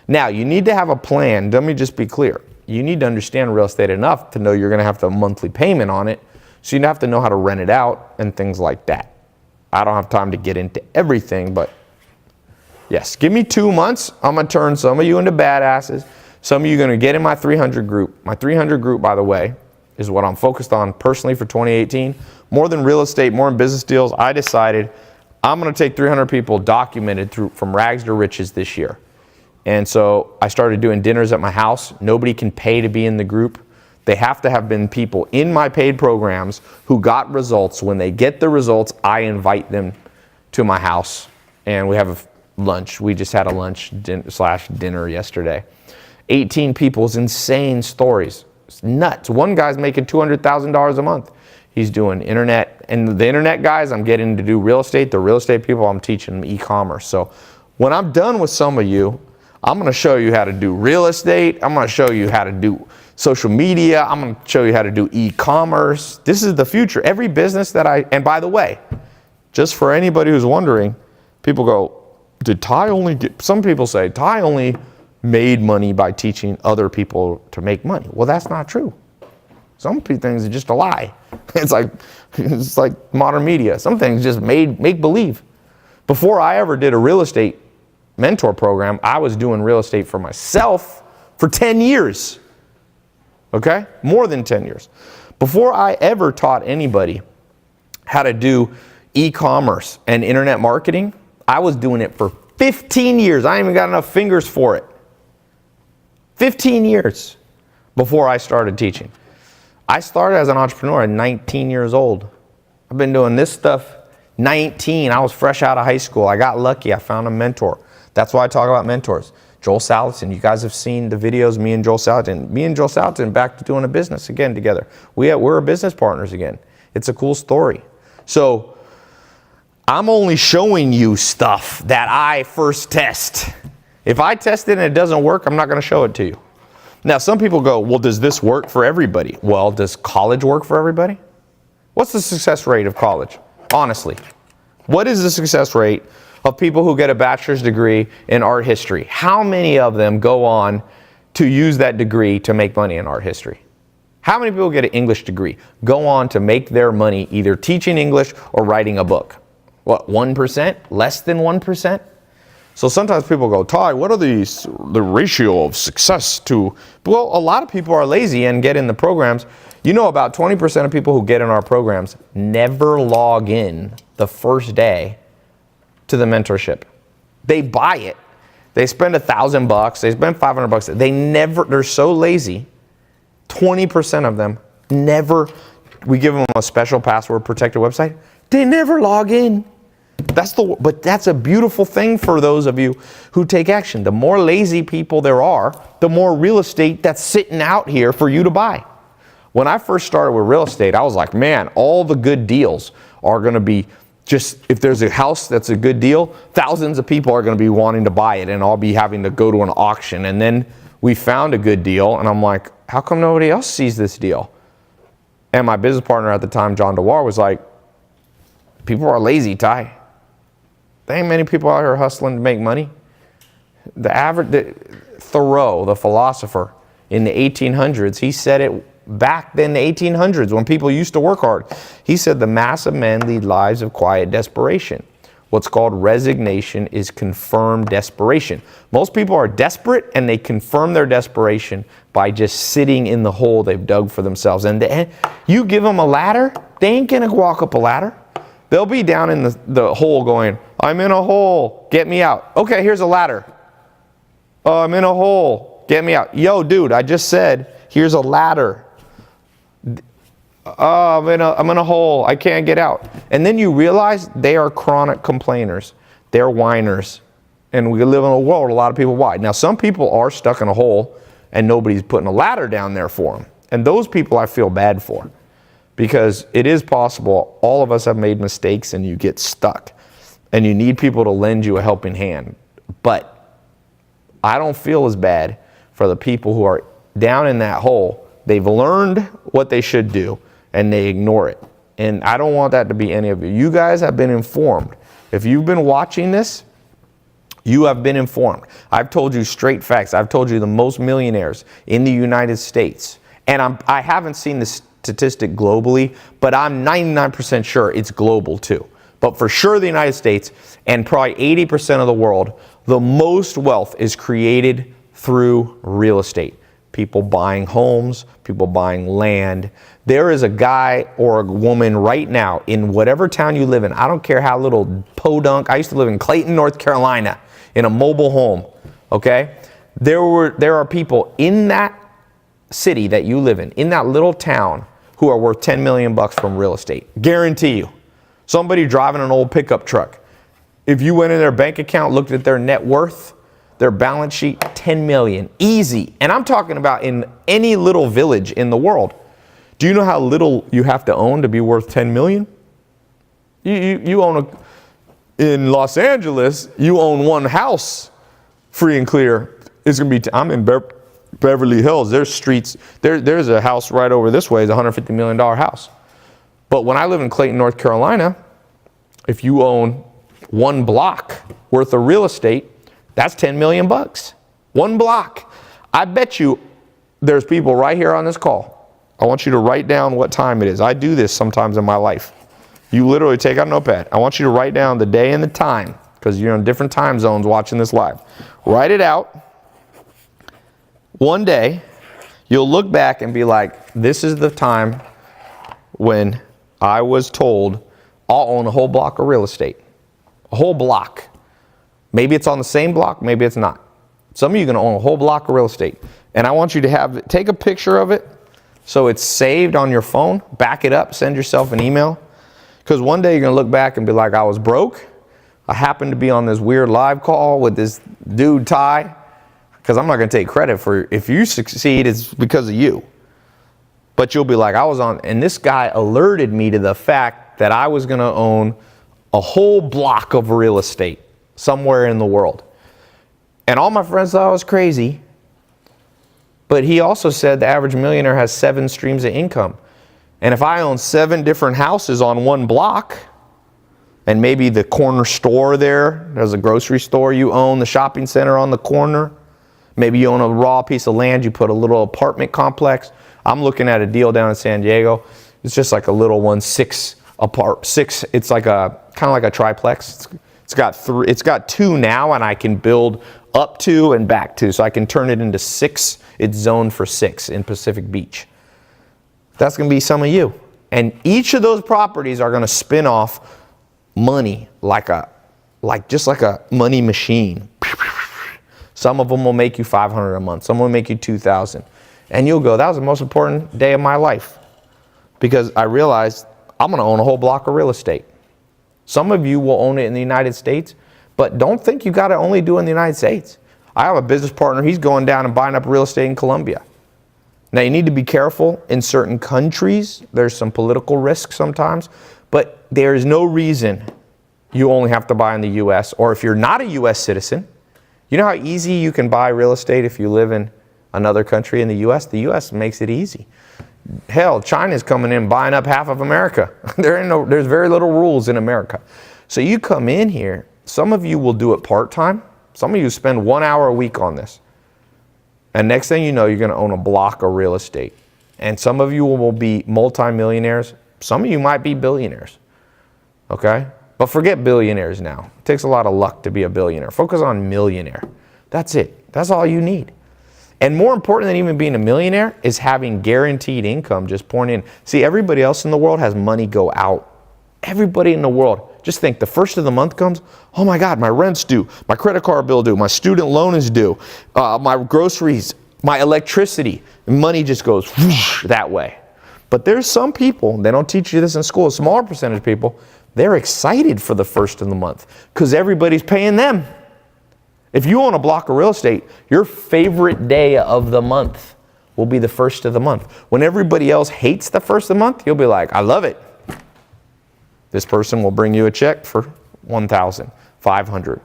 Now, you need to have a plan. Let me just be clear. You need to understand real estate enough to know you're going to have to have a monthly payment on it. So you have to know how to rent it out and things like that. I don't have time to get into everything, but yes, give me 2 months. I'm going to turn some of you into badasses. Some of you are going to get in my 300 group. My 300 group, by the way, is what I'm focused on personally for 2018. More than real estate, more than business deals, I decided I'm going to take 300 people documented from rags to riches this year. And so I started doing dinners at my house. Nobody can pay to be in the group. They have to have been people in my paid programs who got results. When they get the results, I invite them to my house and we have a lunch. We just had a lunch / dinner yesterday. 18 people's insane stories. It's nuts. One guy's making $200,000 a month. He's doing internet, and the internet guys, I'm getting to do real estate. The real estate people, I'm teaching them e-commerce. So when I'm done with some of you, I'm going to show you how to do real estate. I'm going to show you how to do social media. I'm going to show you how to do e-commerce. This is the future. Every business that and by the way, just for anybody who's wondering, people go, did Ty only get, some people say, Ty only made money by teaching other people to make money. Well, that's not true. Some things are just a lie. It's like modern media. Some things just make believe. Before I ever did a real estate mentor program, I was doing real estate for myself for 10 years. Okay? More than 10 years. Before I ever taught anybody how to do e-commerce and internet marketing, I was doing it for 15 years. I ain't even got enough fingers for it. 15 years before I started teaching. I started as an entrepreneur at 19 years old. I've been doing this stuff 19. I was fresh out of high school. I got lucky. I found a mentor. That's why I talk about mentors. Joel Salatin. You guys have seen the videos, me and Joel Salatin. Me and Joel Salatin back to doing a business again together. We're business partners again. It's a cool story. So I'm only showing you stuff that I first test. If I test it and it doesn't work, I'm not going to show it to you. Now, some people go, well, does this work for everybody? Well, does college work for everybody? What's the success rate of college? Honestly, what is the success rate of people who get a bachelor's degree in art history? How many of them go on to use that degree to make money in art history? How many people get an English degree, go on to make their money either teaching English or writing a book? What, 1%? Less than 1%? So sometimes people go, Tai, what are the ratio of success to? Well, a lot of people are lazy and get in the programs. You know, about 20% of people who get in our programs never log in the first day to the mentorship. They buy it. They spend $1,000. They spend $500. They're so lazy. 20% of them never, we give them a special password protected website. They never log in. But that's a beautiful thing for those of you who take action. The more lazy people there are, the more real estate that's sitting out here for you to buy. When I first started with real estate, I was like, man, all the good deals are going to be just, if there's a house that's a good deal, thousands of people are going to be wanting to buy it, and I'll be having to go to an auction. And then we found a good deal, and I'm like, how come nobody else sees this deal? And my business partner at the time, John DeWar, was like, people are lazy, Tai. There ain't many people out here hustling to make money. Thoreau, the philosopher, in the 1800s, he said it back then, the 1800s, when people used to work hard. He said the mass of men lead lives of quiet desperation. What's called resignation is confirmed desperation. Most people are desperate, and they confirm their desperation by just sitting in the hole they've dug for themselves. And you give them a ladder, they ain't gonna walk up a ladder. They'll be down in the hole going, I'm in a hole, get me out. Okay, here's a ladder. Oh, I'm in a hole, get me out. Yo, dude, I just said, here's a ladder. Oh, I'm in a hole, I can't get out. And then you realize they are chronic complainers. They're whiners. And we live in a world a lot of people whine. Now, some people are stuck in a hole and nobody's putting a ladder down there for them. And those people I feel bad for. Because it is possible, all of us have made mistakes and you get stuck. And you need people to lend you a helping hand. But I don't feel as bad for the people who are down in that hole. They've learned what they should do and they ignore it. And I don't want that to be any of you. You guys have been informed. If you've been watching this, you have been informed. I've told you straight facts. I've told you the most millionaires in the United States. And I haven't seen the statistic globally, but I'm 99% sure it's global too. But for sure the United States and probably 80% of the world, the most wealth is created through real estate. People buying homes, people buying land. There is a guy or a woman right now in whatever town you live in. I don't care how little podunk. I used to live in Clayton, North Carolina in a mobile home. Okay? There are people in that city that you live in that little town, who are worth 10 million bucks from real estate. Guarantee you. Somebody driving an old pickup truck. If you went in their bank account, looked at their net worth, their balance sheet, 10 million, easy. And I'm talking about in any little village in the world. Do you know how little you have to own to be worth 10 million? You own in Los Angeles, you own one house, free and clear. It's gonna be, I'm in Beverly Hills, there's streets, there's a house right over this way, it's a $150 million house. But when I live in Clayton, North Carolina, if you own one block worth of real estate, that's 10 million bucks. One block. I bet you there's people right here on this call. I want you to write down what time it is. I do this sometimes in my life. You literally take out a notepad. I want you to write down the day and the time, because you're in different time zones watching this live. Write it out. One day, you'll look back and be like, this is the time when I was told I'll own a whole block of real estate. A whole block. Maybe it's on the same block, maybe it's not. Some of you are going to own a whole block of real estate. And I want you to take a picture of it so it's saved on your phone, back it up, send yourself an email. Because one day you're going to look back and be like, I was broke. I happened to be on this weird live call with this dude, Tai. Because I'm not going to take credit for if you succeed, it's because of you. But you'll be like, I was on, and this guy alerted me to the fact that I was going to own a whole block of real estate somewhere in the world. And all my friends thought I was crazy. But he also said the average millionaire has 7 streams of income. And if I own 7 different houses on one block, and maybe the corner store there's a grocery store you own, the shopping center on the corner, maybe you own a raw piece of land, you put a little apartment complex. I'm looking at a deal down in San Diego. It's just like a little one, 6 apart, 6. It's like a kind of like a triplex. It's got 2 now, and I can build up 2 and back 2, so I can turn it into 6. It's zoned for 6 in Pacific Beach. That's going to be some of you, and each of those properties are going to spin off money just like a money machine. Some of them will make you $500 a month. Some will make you $2,000, and you'll go, that was the most important day of my life, because I realized I'm going to own a whole block of real estate. Some of you will own it in the United States, but don't think you got to only do it in the United States. I have a business partner, he's going down and buying up real estate in Colombia. Now you need to be careful in certain countries. There's some political risk sometimes, but there's no reason you only have to buy in the US, or if you're not a US citizen, you know how easy you can buy real estate if you live in another country in the US? The US makes it easy. Hell, China's coming in buying up half of America. There's very little rules in America. So you come in here, some of you will do it part-time. Some of you spend 1 hour a week on this. And next thing you know, you're going to own a block of real estate. And some of you will be multimillionaires. Some of you might be billionaires. Okay? But forget billionaires now. It takes a lot of luck to be a billionaire. Focus on millionaire. That's it. That's all you need. And more important than even being a millionaire is having guaranteed income just pouring in. See, everybody else in the world has money go out. Everybody in the world. Just think, the first of the month comes, oh my God, my rent's due, my credit card bill due, my student loan is due, my groceries, my electricity. Money just goes whoosh, that way. But there's some people, they don't teach you this in school, a smaller percentage of people, they're excited for the first of the month because everybody's paying them. If you own a block of real estate, your favorite day of the month will be the first of the month. When everybody else hates the first of the month, you'll be like, I love it. This person will bring you a check for $1,000, $500,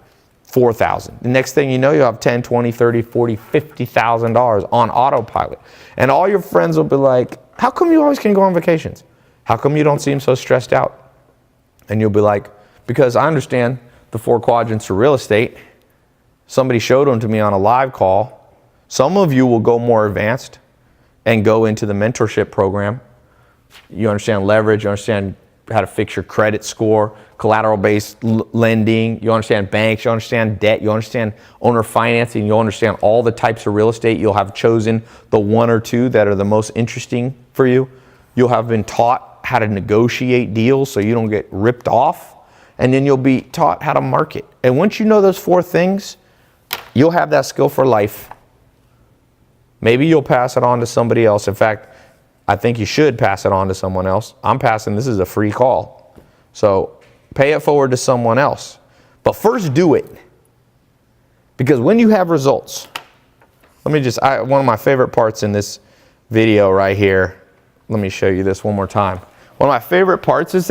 $4,000. The next thing you know, you'll have $10, $20, $30, $40, $50,000 on autopilot. And all your friends will be like, how come you always can go on vacations? How come you don't seem so stressed out? And you'll be like, because I understand the 4 quadrants of real estate. Somebody showed them to me on a live call. Some of you will go more advanced and go into the mentorship program. You understand leverage, you understand how to fix your credit score, collateral-based lending, you understand banks, you understand debt, you understand owner financing, you understand all the types of real estate. You'll have chosen the 1 or 2 that are the most interesting for you. You'll have been taught how to negotiate deals so you don't get ripped off, and then you'll be taught how to market. And once you know those 4 things, you'll have that skill for life. Maybe you'll pass it on to somebody else. In fact, I think you should pass it on to someone else. I'm passing, this is a free call. So pay it forward to someone else. But first do it. Because when you have results, one of my favorite parts in this video right here, let me show you this one more time. One of my favorite parts is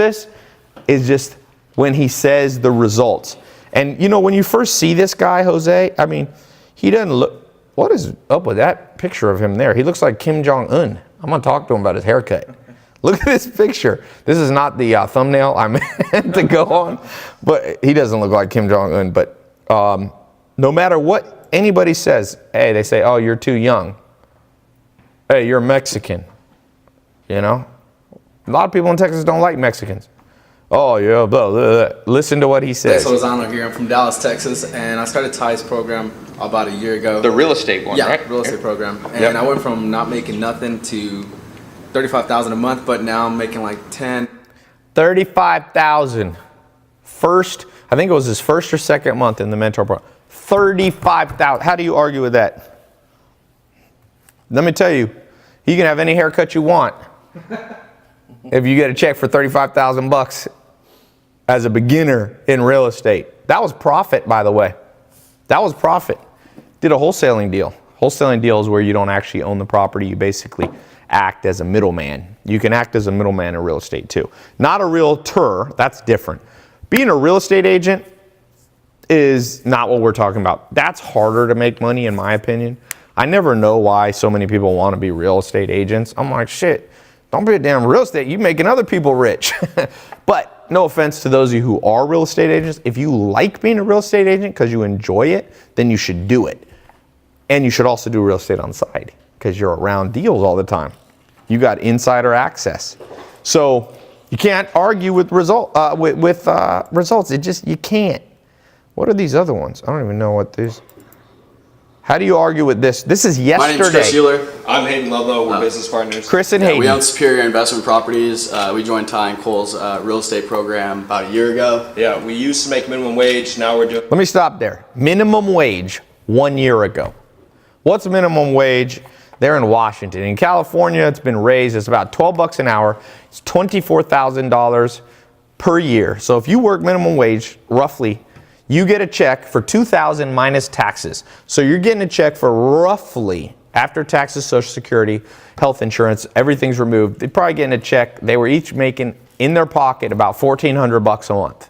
just when he says the results. And you know, when you first see this guy, Jose, I mean, he doesn't look, what is up with that picture of him there? He looks like Kim Jong-un. I'm going to talk to him about his haircut. Look at this picture. This is not the thumbnail I meant to go on, but he doesn't look like Kim Jong-un. But no matter what anybody says, hey, they say, oh, you're too young. Hey, you're Mexican. You know? A lot of people in Texas don't like Mexicans. Oh, yeah, blah, blah, blah. Listen to what he says. So Lozano here. I'm from Dallas, Texas, and I started Tai's program about a year ago. The real estate one, right? Yeah, real estate program. And I went from not making nothing to $35,000 a month, but now I'm making like 10. $35,000. First, I think it was his first or second month in the mentor program. $35,000. How do you argue with that? Let me tell you, you can have any haircut you want if you get a check for $35,000 as a beginner in real estate. That was profit, by the way. That was profit. Did a wholesaling deal. Wholesaling deal is where you don't actually own the property. You basically act as a middleman. You can act as a middleman in real estate too. Not a realtor, that's different. Being a real estate agent is not what we're talking about. That's harder to make money in my opinion. I never know why so many people want to be real estate agents. I'm like, shit, don't be a damn real estate. You're making other people rich. But no offense to those of you who are real estate agents. If you like being a real estate agent because you enjoy it, then you should do it. And you should also do real estate on the side because you're around deals all the time. You got insider access. So you can't argue with results. You can't. What are these other ones? I don't even know what these. How do you argue with this? This is yesterday. My name's Chris Euler. I'm Hayden Ludlow. We're business partners. Chris and Hayden. We own Superior Investment Properties. We joined Ty and Cole's real estate program about a year ago. Yeah, we used to make minimum wage. Now we're doing. Let me stop there. Minimum wage 1 year ago. What's minimum wage? They're in Washington. In California, it's been raised. It's about $12 an hour. It's $24,000 per year. So if you work minimum wage, roughly, you get a check for $2,000 minus taxes. So you're getting a check for roughly, after taxes, Social Security, health insurance, everything's removed. They're probably getting a check. They were each making in their pocket about $1,400 a month,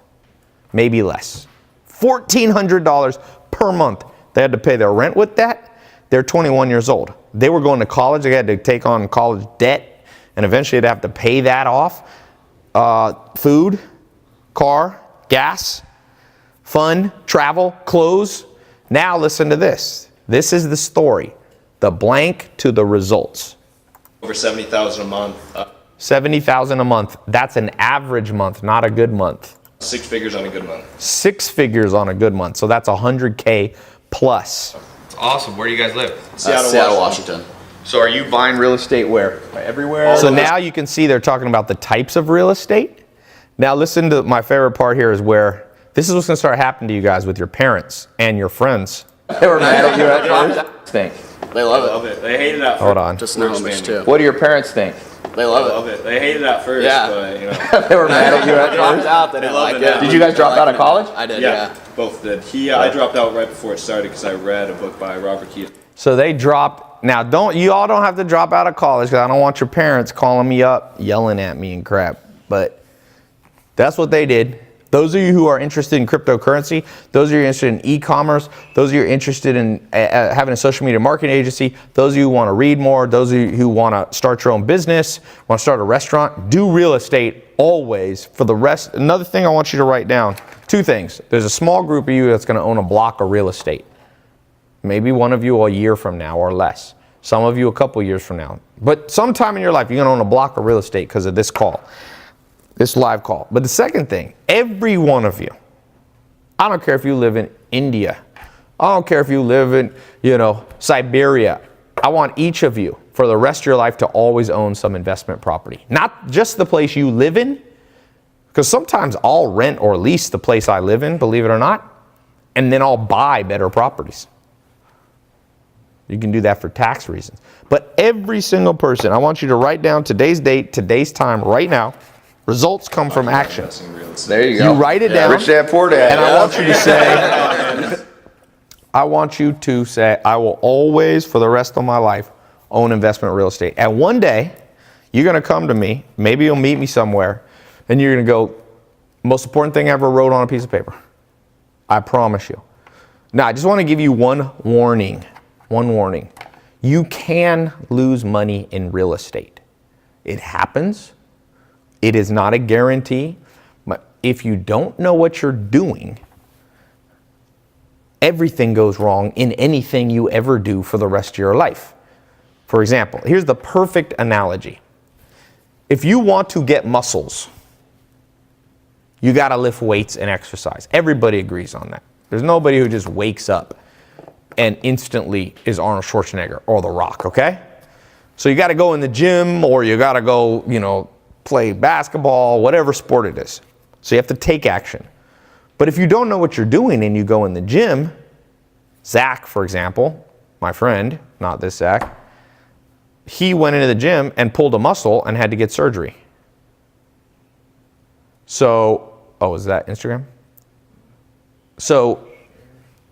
maybe less. $1,400 per month. They had to pay their rent with that. They're 21 years old. They were going to college. They had to take on college debt, and eventually they'd have to pay that off. Food, car, gas, fun, travel, clothes. Now listen to this. This is the story. The blank to the results. Over $70,000 a month. $70,000 a month. That's an average month, not a good month. 6 figures on a good month. 6 figures on a good month. So that's $100K plus. Awesome. Where do you guys live? Seattle, Washington. So are you buying real estate where? Everywhere? So now you can see they're talking about the types of real estate. Now listen to my favorite part here is where this is what's going to start happening to you guys with your parents and your friends. They were mad at you at first? Think. They love it. They hate it at first. Hold on. Just know homies too. What do your parents think? They love it. They hate it at first, Yeah. but you know. They were mad at you at first? out. They They didn't love like it it. now. Did you guys drop out of college? I did, Yeah, yeah. both did. I dropped out right before it started because I read a book by Robert Kiyosaki. So they dropped. Now you all don't have to drop out of college because I don't want your parents calling me up, yelling at me and crap. But that's what they did. Those of you who are interested in cryptocurrency, those of you interested in e-commerce, those of you interested in having a social media marketing agency, those of you who want to read more, those of you who want to start your own business, want to start a restaurant, do real estate always. For the rest, another thing I want you to write down, 2 things. There's a small group of you that's going to own a block of real estate. Maybe one of you a year from now or less. Some of you a couple years from now. But sometime in your life, you're going to own a block of real estate because of this call. This live call. But the second thing, every one of you, I don't care if you live in India. I don't care if you live in, Siberia. I want each of you for the rest of your life to always own some investment property. Not just the place you live in, because sometimes I'll rent or lease the place I live in, believe it or not, and then I'll buy better properties. You can do that for tax reasons. But every single person, I want you to write down today's date, today's time, right now. Results come from action. There you go. You write it down. Rich dad, poor dad. And I want you to say, I will always, for the rest of my life, own investment real estate. And one day, you're going to come to me, maybe you'll meet me somewhere, and you're going to go, most important thing I ever wrote on a piece of paper. I promise you. Now, I just want to give you one warning. One warning. You can lose money in real estate. It happens. It is not a guarantee. But if you don't know what you're doing, everything goes wrong in anything you ever do for the rest of your life. For example, here's the perfect analogy. If you want to get muscles, you got to lift weights and exercise. Everybody agrees on that. There's nobody who just wakes up and instantly is Arnold Schwarzenegger or The Rock, okay? So you got to go in the gym or you got to go, play basketball, whatever sport it is. So you have to take action. But if you don't know what you're doing and you go in the gym, Zach, for example, my friend, not this Zach, he went into the gym and pulled a muscle and had to get surgery. So, oh, is that Instagram? So,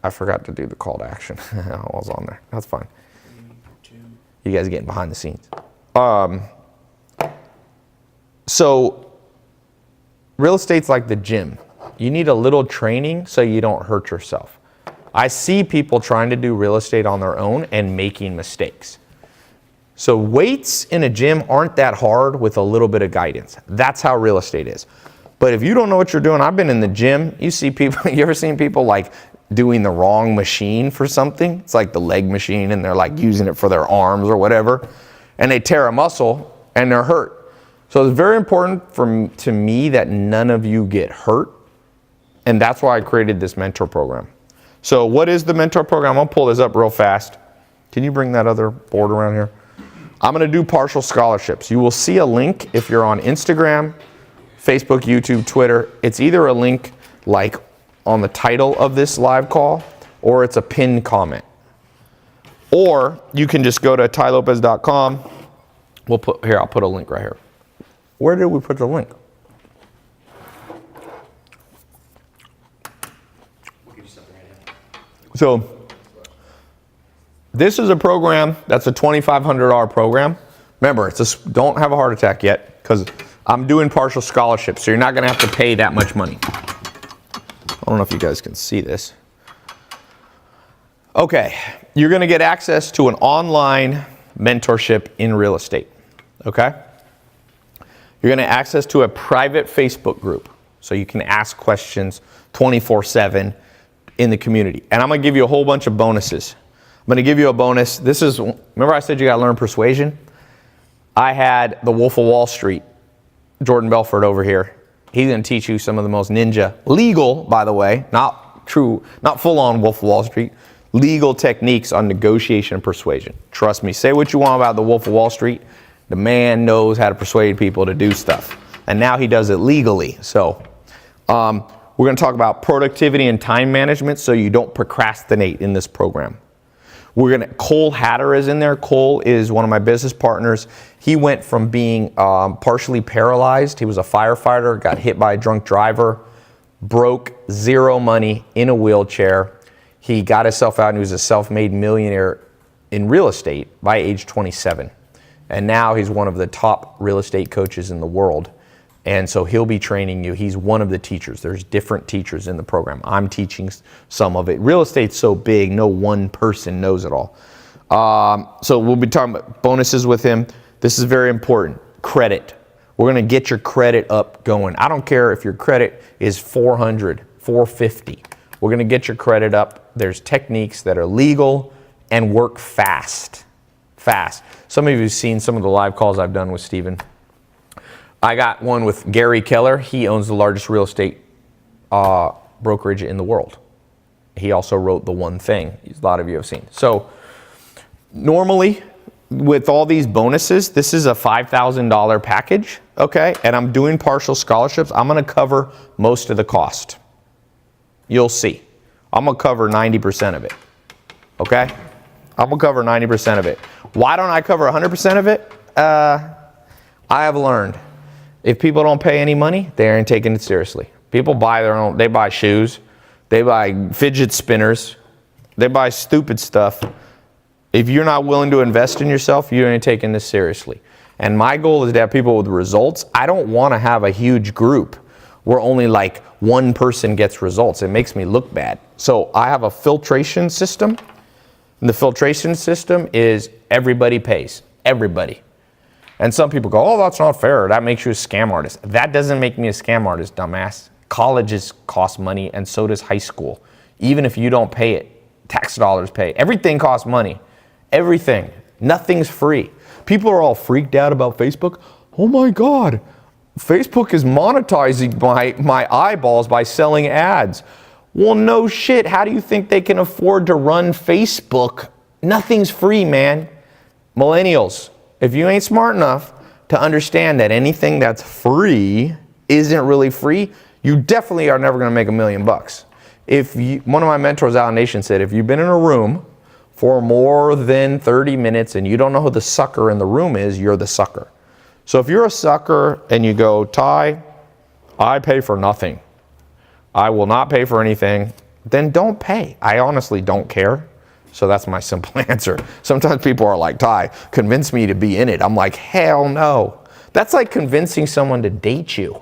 I forgot to do the call to action. I was on there. That's fine. You guys are getting behind the scenes. So, real estate's like the gym. You need a little training so you don't hurt yourself. I see people trying to do real estate on their own and making mistakes. So weights in a gym aren't that hard with a little bit of guidance. That's how real estate is. But if you don't know what you're doing, I've been in the gym. You see people, you ever seen people like doing the wrong machine for something? It's like the leg machine and they're like using it for their arms or whatever. And they tear a muscle and they're hurt. So it's very important to me that none of you get hurt. And that's why I created this mentor program. So what is the mentor program? I'll pull this up real fast. Can you bring that other board around here? I'm going to do partial scholarships. You will see a link if you're on Instagram, Facebook, YouTube, Twitter. It's either a link like on the title of this live call or it's a pinned comment. Or you can just go to tailopez.com. I'll put a link right here. Where did we put the link? So this is a program that's a $2,500 program. Remember, don't have a heart attack yet because I'm doing partial scholarships, so you're not going to have to pay that much money. I don't know if you guys can see this. Okay, you're going to get access to an online mentorship in real estate. Okay? You're going to access to a private Facebook group so you can ask questions 24/7 in the community. And I'm going to give you a whole bunch of bonuses. I'm going to give you a bonus. Remember I said you got to learn persuasion? I had the Wolf of Wall Street, Jordan Belfort over here. He's going to teach you some of the most ninja, legal, by the way, not full on Wolf of Wall Street, legal techniques on negotiation and persuasion. Trust me, say what you want about the Wolf of Wall Street. The man knows how to persuade people to do stuff. And now he does it legally. So, we're going to talk about productivity and time management so you don't procrastinate in this program. Cole Hatter is in there. Cole is one of my business partners. He went from being partially paralyzed. He was a firefighter, got hit by a drunk driver, broke, zero money, in a wheelchair. He got himself out and he was a self-made millionaire in real estate by age 27. And now he's one of the top real estate coaches in the world. And so he'll be training you. He's one of the teachers. There's different teachers in the program. I'm teaching some of it. Real estate's so big, no one person knows it all. So we'll be talking about bonuses with him. This is very important. Credit. We're going to get your credit up going. I don't care if your credit is 400, 450. We're going to get your credit up. There's techniques that are legal and work fast. Fast. Some of you have seen some of the live calls I've done with Steven. I got one with Gary Keller. He owns the largest real estate brokerage in the world. He also wrote The One Thing. A lot of you have seen. So normally with all these bonuses, this is a $5,000 package, okay? And I'm doing partial scholarships. I'm going to cover most of the cost. You'll see. I'm going to cover 90% of it, okay? I'm going to cover 90% of it. Why don't I cover 100% of it? I have learned. If people don't pay any money, they aren't taking it seriously. People buy they buy shoes, they buy fidget spinners, they buy stupid stuff. If you're not willing to invest in yourself, you ain't taking this seriously. And my goal is to have people with results. I don't want to have a huge group where only like one person gets results. It makes me look bad. So I have a filtration system. And the filtration system is everybody pays. Everybody. And some people go, oh, that's not fair. That makes you a scam artist. That doesn't make me a scam artist, dumbass. Colleges cost money, and so does high school. Even if you don't pay it, tax dollars pay. Everything costs money. Everything. Nothing's free. People are all freaked out about Facebook. Oh my God, Facebook is monetizing my eyeballs by selling ads. Well, no shit. How do you think they can afford to run Facebook? Nothing's free, man. Millennials. If you ain't smart enough to understand that anything that's free isn't really free, you definitely are never going to make $1 million. One of my mentors out in Nation said, if you've been in a room for more than 30 minutes and you don't know who the sucker in the room is, you're the sucker. So if you're a sucker and you go, Tai, I pay for nothing, I will not pay for anything, then don't pay. I honestly don't care. So that's my simple answer. Sometimes people are like, Tai, convince me to be in it. I'm like, hell no. That's like convincing someone to date you.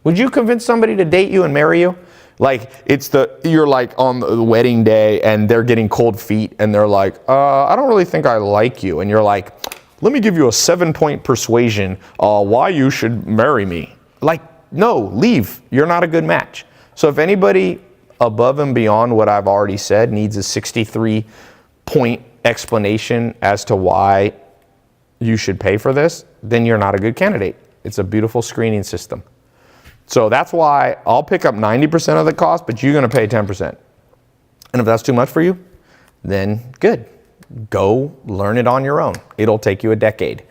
Would you convince somebody to date you and marry you? Like, you're like on the wedding day and they're getting cold feet and they're like, I don't really think I like you. And you're like, let me give you a 7-point persuasion why you should marry me. Like, no, leave. You're not a good match. So if anybody above and beyond what I've already said needs a 63-point explanation as to why you should pay for this, then you're not a good candidate. It's a beautiful screening system. So that's why I'll pick up 90% of the cost, but you're going to pay 10%. And if that's too much for you, then good. Go learn it on your own. It'll take you a decade.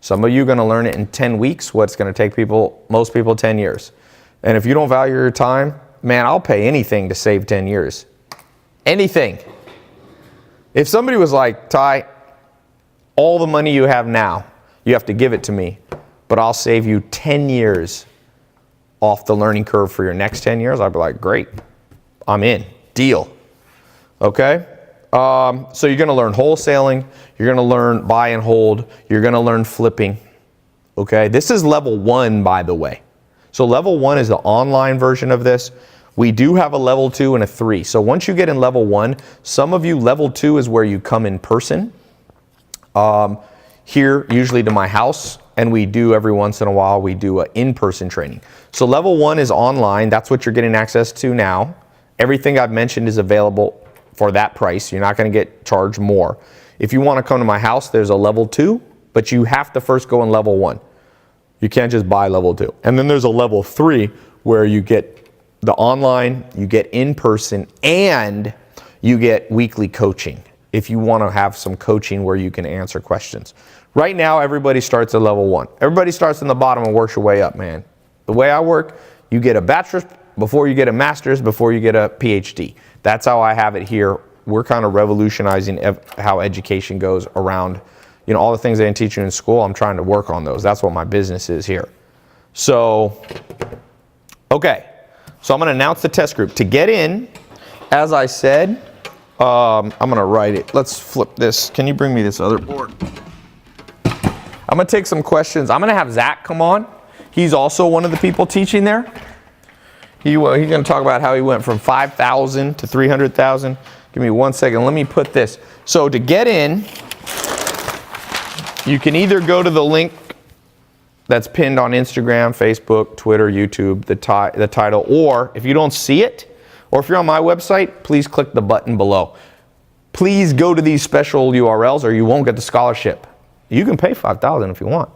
Some of you are going to learn it in 10 weeks, what's going to take most people 10 years. And if you don't value your time, man, I'll pay anything to save 10 years. Anything. If somebody was like, Tai, all the money you have now, you have to give it to me, but I'll save you 10 years off the learning curve for your next 10 years, I'd be like, great, I'm in, deal. Okay? So you're going to learn wholesaling, you're going to learn buy and hold, you're going to learn flipping. Okay? This is level 1, by the way. So level 1 is the online version of this. We do have a level 2 and a 3. So once you get in level 1, some of you, level 2 is where you come in person. Here, usually to my house, and we do every once in a while, we do an in-person training. So level 1 is online. That's what you're getting access to now. Everything I've mentioned is available for that price. You're not going to get charged more. If you want to come to my house, there's a level 2, but you have to first go in level 1. You can't just buy level 2. And then there's a level 3 where you get the online, you get in-person, and you get weekly coaching if you want to have some coaching where you can answer questions. Right now, everybody starts at level 1. Everybody starts in the bottom and works your way up, man. The way I work, you get a bachelor's before you get a master's, before you get a PhD. That's how I have it here. We're kind of revolutionizing how education goes around, all the things they didn't teach you in school. I'm trying to work on those. That's what my business is here. So, okay. So I'm going to announce the test group. To get in, as I said, I'm going to write it. Let's flip this. Can you bring me this other board? I'm going to take some questions. I'm going to have Zach come on. He's also one of the people teaching there. He's going to talk about how he went from 5,000 to 300,000. Give me 1 second. Let me put this. So to get in, you can either go to the link that's pinned on Instagram, Facebook, Twitter, YouTube, the title, or if you don't see it, or if you're on my website, please click the button below. Please go to these special URLs or you won't get the scholarship. You can pay $5,000 if you want,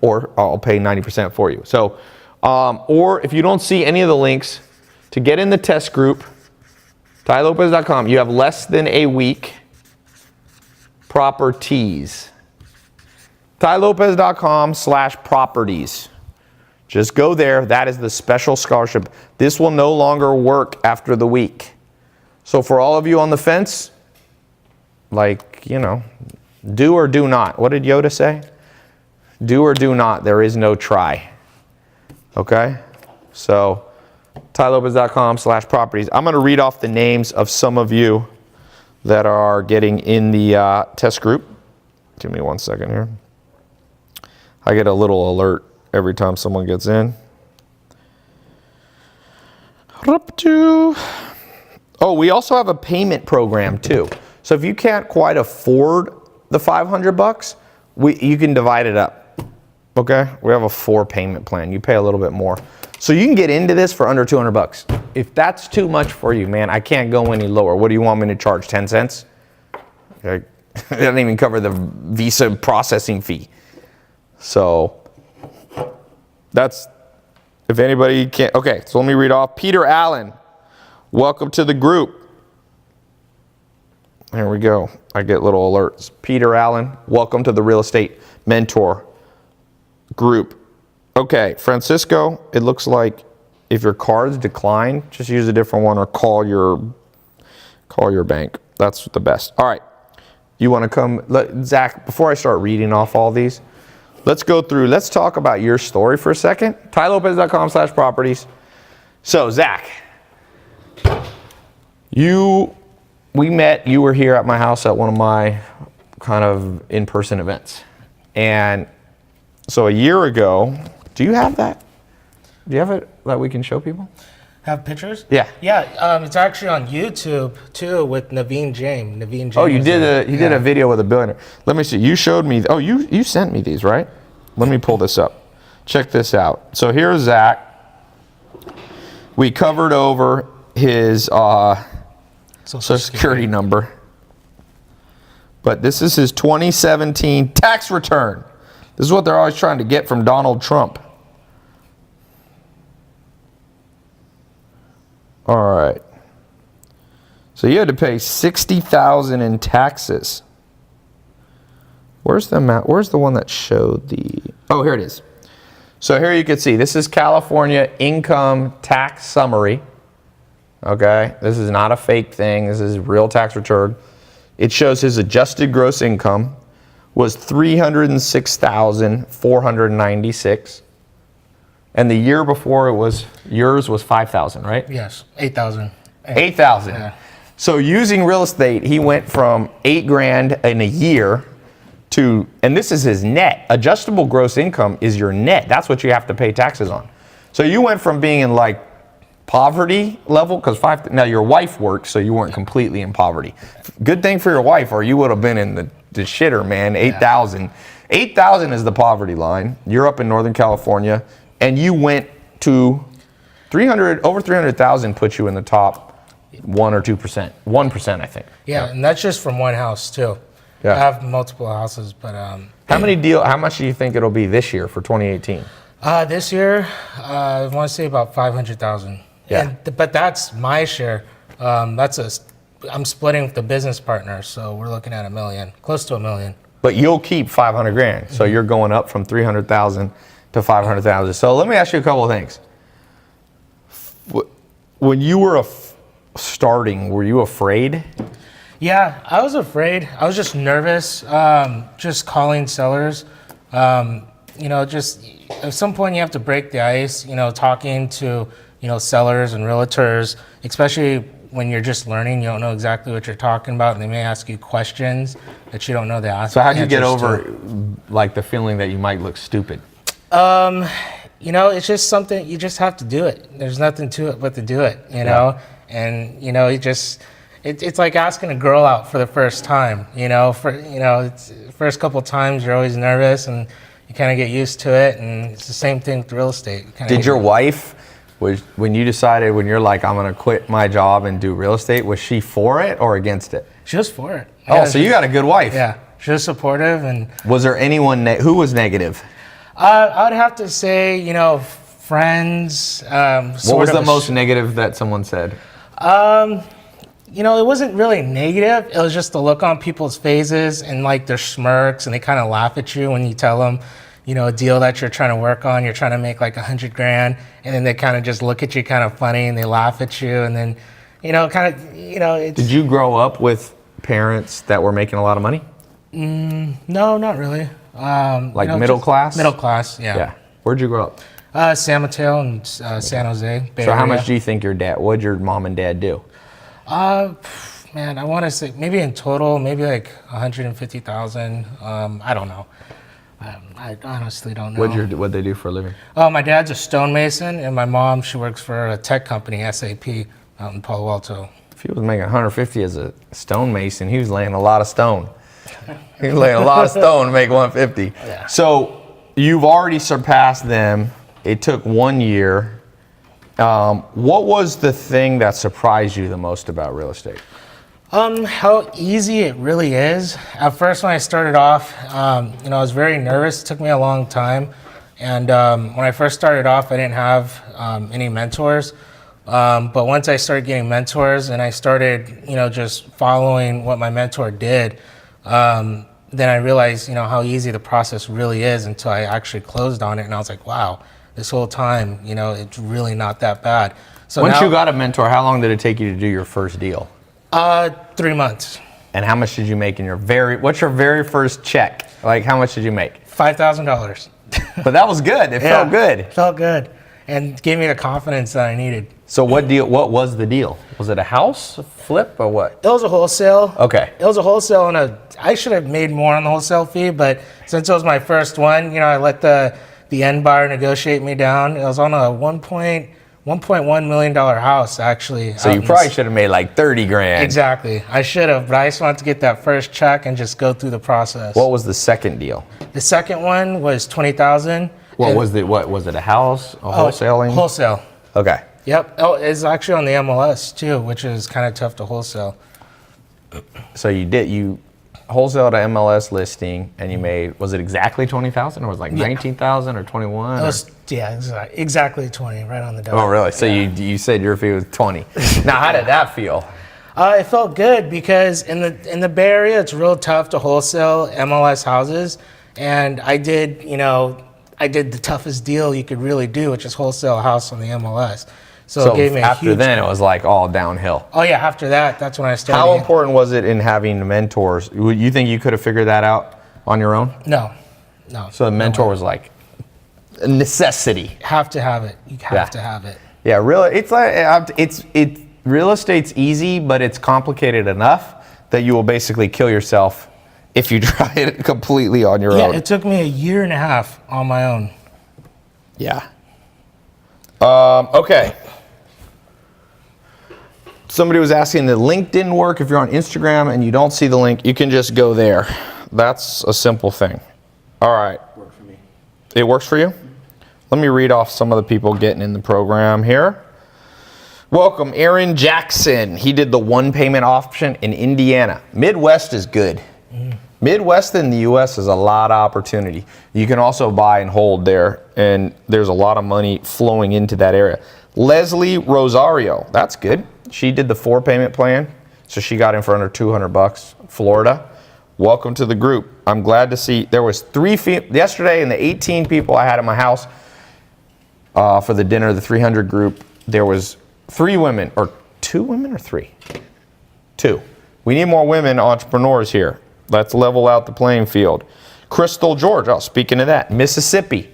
or I'll pay 90% for you. So, or if you don't see any of the links, to get in the test group, TaiLopez.com, you have less than a week. Properties. TaiLopez.com/properties. Just go there. That is the special scholarship. This will no longer work after the week. So for all of you on the fence, do or do not. What did Yoda say? Do or do not. There is no try. Okay? So TaiLopez.com/properties. I'm going to read off the names of some of you that are getting in the test group. Give me 1 second here. I get a little alert every time someone gets in. Oh, we also have a payment program too. So if you can't quite afford the $500, you can divide it up. Okay? We have a 4 payment plan. You pay a little bit more. So you can get into this for under $200. If that's too much for you, man, I can't go any lower. What do you want me to charge? 10 cents? Okay. It doesn't even cover the Visa processing fee. So that's, if anybody can't, okay, so let me read off. Peter Allen, welcome to the group. There we go. I get little alerts. Peter Allen, welcome to the Real Estate Mentor group. Okay, Francisco, it looks like if your cards decline, just use a different one or call your bank. That's the best. All right. You want to come, Zach, before I start reading off all these, let's talk about your story for a second. TaiLopez.com/properties. So, Zach, we met, you were here at my house at one of my kind of in-person events. And so a year ago, do you have that? Do you have it that we can show people? Have pictures? Yeah. Yeah, it's actually on YouTube too with Naveen Jain. Oh, you did a video with a billionaire. Let me see. You showed me. Oh, you sent me these, right? Let me pull this up. Check this out. So here's Zach. We covered over his Social Security number. But this is his 2017 tax return. This is what they're always trying to get from Donald Trump. All right. So you had to pay $60,000 in taxes. Where's the one that showed the? Oh, here it is. So here you can see this is California income tax summary. Okay, this is not a fake thing. This is real tax return. It shows his adjusted gross income was $306,496. And the year before yours was 5,000, right? Yes, 8,000. 8,000. Yeah. So using real estate, he went from $8,000 in a year to, and this is his net. Adjustable gross income is your net. That's what you have to pay taxes on. So you went from being in like poverty level, because now your wife worked, so you weren't completely in poverty. Good thing for your wife, or you would have been in the shitter, man. 8,000. 8,000 is the poverty line. You're up in Northern California, and you went to over 300,000 puts you in the top 1 or 2%. 1%, I think. Yeah, and that's just from one house too. Yeah. I have multiple houses, but How much do you think it'll be this year for 2018? this year I want to say about 500,000. Yeah. But that's my share. I'm splitting with the business partner, so we're looking at $1 million, close to $1 million. But you'll keep 500,000, so you're going up from 300,000 to 500,000. So let me ask you a couple of things. When you were starting, were you afraid? Yeah, I was afraid. I was just nervous, just calling sellers. Just at some point you have to break the ice, talking to, sellers and realtors, especially when you're just learning, you don't know exactly what you're talking about, and they may ask you questions that you don't know the answer. So how'd you get over like the feeling that you might look stupid? It's just something, you just have to do it. There's nothing to it but to do it, know? And, it's like asking a girl out for the first time, it's first couple times you're always nervous and you kind of get used to it, and it's the same thing with real estate. Did your wife, when you decided, when you're like, I'm going to quit my job and do real estate, was she for it or against it? She was for it. Oh, so you got a good wife. Yeah, she was supportive. And was there anyone who was negative? I would have to say, friends. What was the most negative that someone said? It wasn't really negative. It was just the look on people's faces and like their smirks, and they kind of laugh at you when you tell them, a deal that you're trying to work on. You're trying to make like $100,000, and then they kind of just look at you kind of funny and they laugh at you, and then, it's... Did you grow up with parents that were making a lot of money? No, not really. Middle class? Middle class, yeah. Yeah. Where'd you grow up? San Mateo and San Jose. Bay So how Area. much do you think what'd your mom and dad do? Man, I want to say maybe in total, maybe like 150,000. I don't know. I honestly don't know. What'd they do for a living? Oh, my dad's a stonemason, and my mom, she works for a tech company, SAP, out in Palo Alto. If he was making 150 as a stonemason, he was laying a lot of stone. He was laying a lot of stone to make 150. Yeah. So you've already surpassed them. It took 1 year. What was the thing that surprised you the most about real estate? How easy it really is. At first, when I started off, I was very nervous. It took me a long time. And when I first started off, I didn't have any mentors. But once I started getting mentors and I started, just following what my mentor did, then I realized, how easy the process really is until I actually closed on it. And I was like, wow, this whole time, you know, it's really not that bad. So Once now, you got a mentor, how long did it take you to do your first deal? 3 months, And how much did you make in what's your very first check? Like, how much did you make? $5,000. But that was good. It felt good. Felt good, and gave me the confidence that I needed. So what was the deal? Was it a house, a flip, or what? It was a wholesale. Okay. It was a wholesale, and I should have made more on the wholesale fee, but since it was my first one, you know, I let the end buyer negotiate me down. It was on a $1.1 million house, actually. So you probably should have made like 30 grand. Exactly. I should have, but I just wanted to get that first check and just go through the process. What was the second deal? The second one was $20,000. What was it a house, a wholesaling? Wholesale. Okay. Yep. Oh, it's actually on the MLS too, which is kind of tough to wholesale. So you wholesale to MLS listing, and you made, was it exactly 20,000, or was it like 19,000 or 21? It was, exactly 20, right on the dot. Oh, really? So you said your fee was 20. Now, how did that feel? It felt good because in the Bay Area, it's real tough to wholesale MLS houses, and I did the toughest deal you could really do, which is wholesale a house on the MLS. So it gave me a after huge. then, it was like all downhill. Oh yeah, after that, that's when I started. How important was it in having mentors? You think you could have figured that out on your own? No. So the mentor was like a necessity. Have to have it. You have to have it. Yeah, really. It's like real estate's easy, but it's complicated enough that you will basically kill yourself if you try it completely on your own. Yeah, it took me a year and a half on my own. Yeah. Okay. Somebody was asking, the link didn't work. If you're on Instagram and you don't see the link, you can just go there. That's a simple thing. All right. Worked for me. It works for you? Let me read off some of the people getting in the program here. Welcome, Aaron Jackson. He did the one payment option in Indiana. Midwest is good. Midwest in the U.S. is a lot of opportunity. You can also buy and hold there, and there's a lot of money flowing into that area. Leslie Rosario, that's good. She did the 4 payment plan, so she got in for under $200. Florida, welcome to the group. I'm glad to see there was 3 yesterday, and the 18 people I had in my house for the dinner, the 300 group. There was 3 women, or 2 women, or 3? 2. We need more women entrepreneurs here. Let's level out the playing field. Crystal George, speaking of that, Mississippi,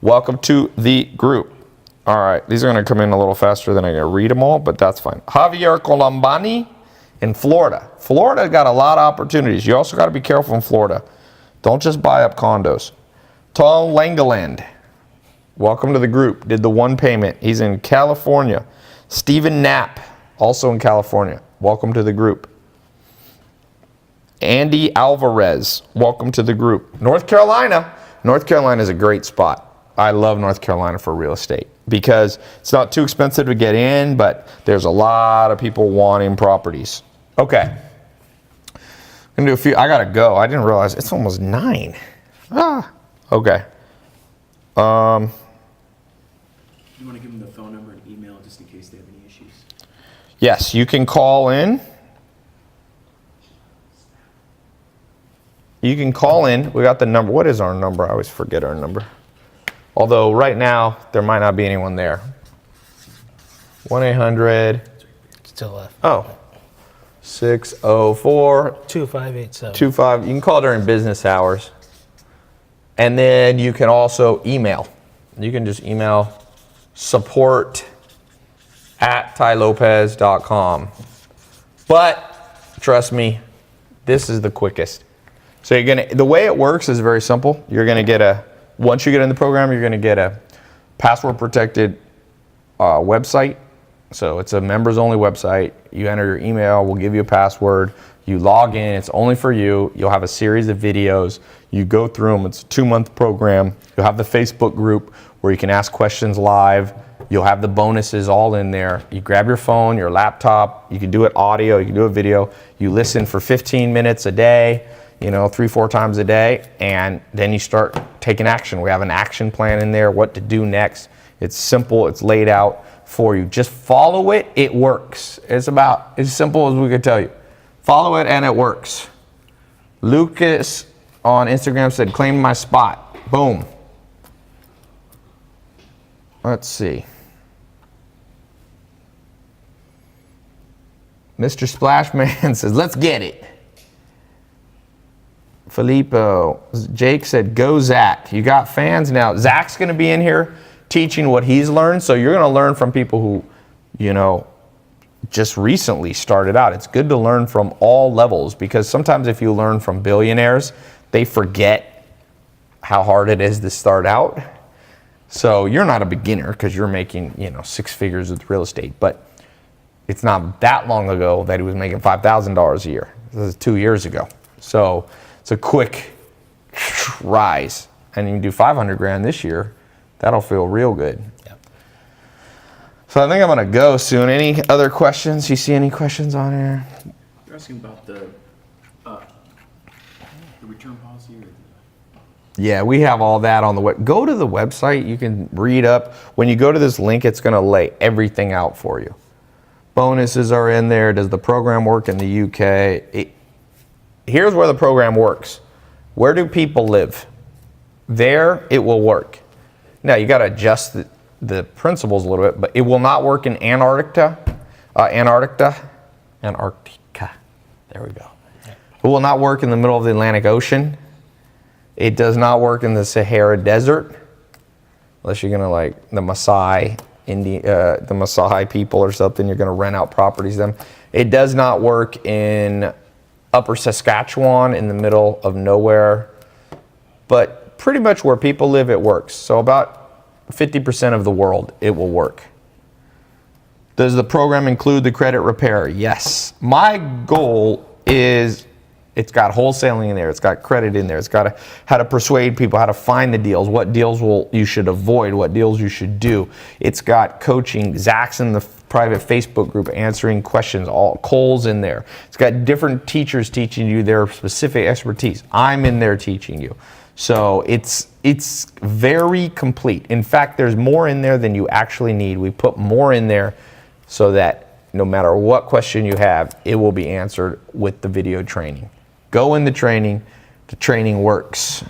welcome to the group. All right, these are going to come in a little faster than I can read them all, but that's fine. Javier Colombani in Florida. Florida got a lot of opportunities. You also got to be careful in Florida. Don't just buy up condos. Tom Langeland, welcome to the group. Did the 1 payment. He's in California. Stephen Knapp, also in California. Welcome to the group. Andy Alvarez, welcome to the group. North Carolina. North Carolina is a great spot. I love North Carolina for real estate because it's not too expensive to get in, but there's a lot of people wanting properties. Okay. I'm gonna do a few. I gotta go. I didn't realize it's almost 9. Okay. You want to give them the phone number and email just in case they have any issues? Yes, you can call in. You can call in. We got the number. What is our number? I always forget our number. Although right now, there might not be anyone there. 1-800. Still left. 604 2587. 25. You can call during business hours. And then you can also email. You can just email support@tailopez.com. But trust me, this is the quickest. So the way it works is very simple. You're gonna get once you get in the program, you're gonna get a password protected website. So it's a members only website. You enter your email, we'll give you a password. You log in, it's only for you. You'll have a series of videos. You go through them, it's a 2-month program. You'll have the Facebook group where you can ask questions live. You'll have the bonuses all in there. You grab your phone, your laptop, you can do it audio, you can do a video. You listen for 15 minutes a day, 3-4 times a day, and then you start taking action. We have an action plan in there, what to do next. It's simple, it's laid out for you. Just follow it, it works. It's about as simple as we could tell you. Follow it and it works. Lucas on Instagram said, claim my spot. Boom. Let's see. Mr. Splashman says, let's get it. Filippo, Jake said, go Zach. You got fans now. Zach's going to be in here teaching what he's learned. So you're going to learn from people who, you know, just recently started out. It's good to learn from all levels, because sometimes if you learn from billionaires, they forget how hard it is to start out. So you're not a beginner because you're making, you know, 6 figures with real estate. But it's not that long ago that he was making $5,000 a year. This is 2 years ago. So it's a quick rise. And you can do 500 grand this year. That'll feel real good. Yep. So I think I'm going to go soon. Any other questions? You see any questions on here? You're asking about the return policy or Yeah, we have all that on the web. Go to the website. You can read up. When you go to this link, it's going to lay everything out for you. Bonuses are in there. Does the program work in the UK? Here's where the program works. Where do people live? There, it will work. Now, you got to adjust the principles a little bit, but it will not work in Antarctica. There we go. It will not work in the middle of the Atlantic Ocean. It does not work in the Sahara Desert, unless you're gonna like the Maasai the Maasai people or something. You're gonna rent out properties to them. It does not work in Upper Saskatchewan in the middle of nowhere, but pretty much where people live, it works. So about 50% of the world, it will work. Does the program include the credit repair? Yes. My goal is, it's got wholesaling in there, it's got credit in there, it's got how to persuade people, how to find the deals, what deals you should avoid, what deals you should do. It's got coaching. Zach's in the private Facebook group answering questions. Cole's in there. It's got different teachers teaching you their specific expertise. I'm in there teaching you. So it's very complete. In fact, there's more in there than you actually need. We put more in there so that no matter what question you have, it will be answered with the video training. Go in the training works.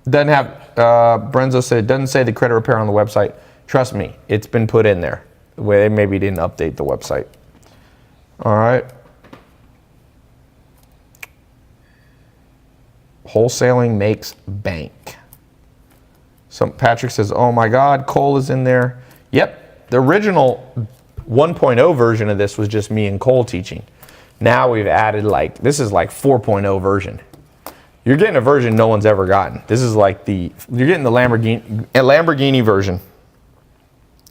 Doesn't have, Brenzo said, it doesn't say the credit repair on the website. Trust me, it's been put in there. They maybe didn't update the website. All right. Wholesaling makes bank. So Patrick says, oh my God, Cole is in there. Yep, the original 1.0 version of this was just me and Cole teaching. Now we've added this is like 4.0 version. You're getting a version no one's ever gotten. This is like you're getting the Lamborghini version.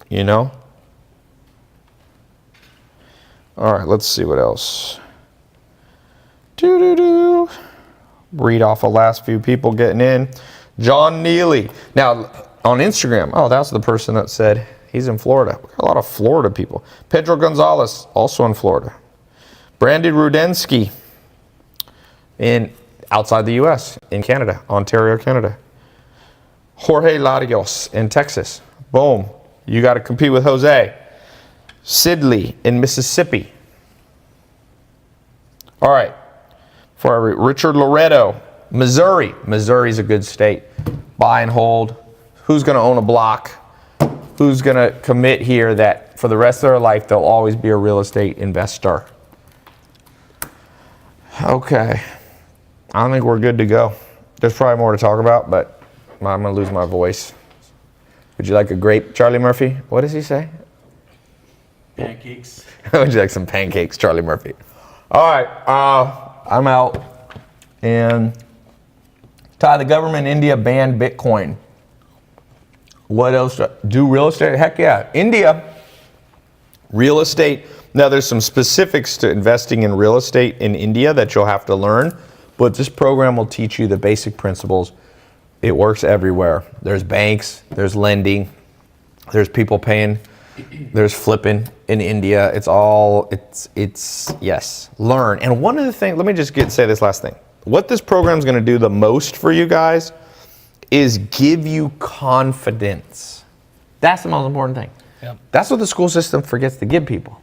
You know? All right, let's see what else. Read off the last few people getting in. John Neely. Now, on Instagram, oh, that's the person that said he's in Florida. We got a lot of Florida people. Pedro Gonzalez, also in Florida. Brandon Rudensky, outside the U.S., in Canada, Ontario, Canada. Jorge Larios in Texas. Boom. You got to compete with Jose. Sidley in Mississippi. All right. Richard Loretto, Missouri. Missouri's a good state. Buy and hold. Who's going to own a block? Who's going to commit here that for the rest of their life they'll always be a real estate investor? Okay. I don't think we're good to go. There's probably more to talk about, but I'm going to lose my voice. Would you like a grape, Charlie Murphy? What does he say? pancakes? Would you like some pancakes, Charlie Murphy? All right. I'm out. And Tai, the government in India banned Bitcoin. What else? Do real estate? Heck yeah. India, real estate. Now, there's some specifics to investing in real estate in India that you'll have to learn, but this program will teach you the basic principles. It works everywhere. There's banks, there's lending, there's people paying, there's flipping in India. Yes, learn. And one of the things, let me just say this last thing. What this program is going to do the most for you guys is give you confidence. That's the most important thing. Yep. That's what the school system forgets to give people.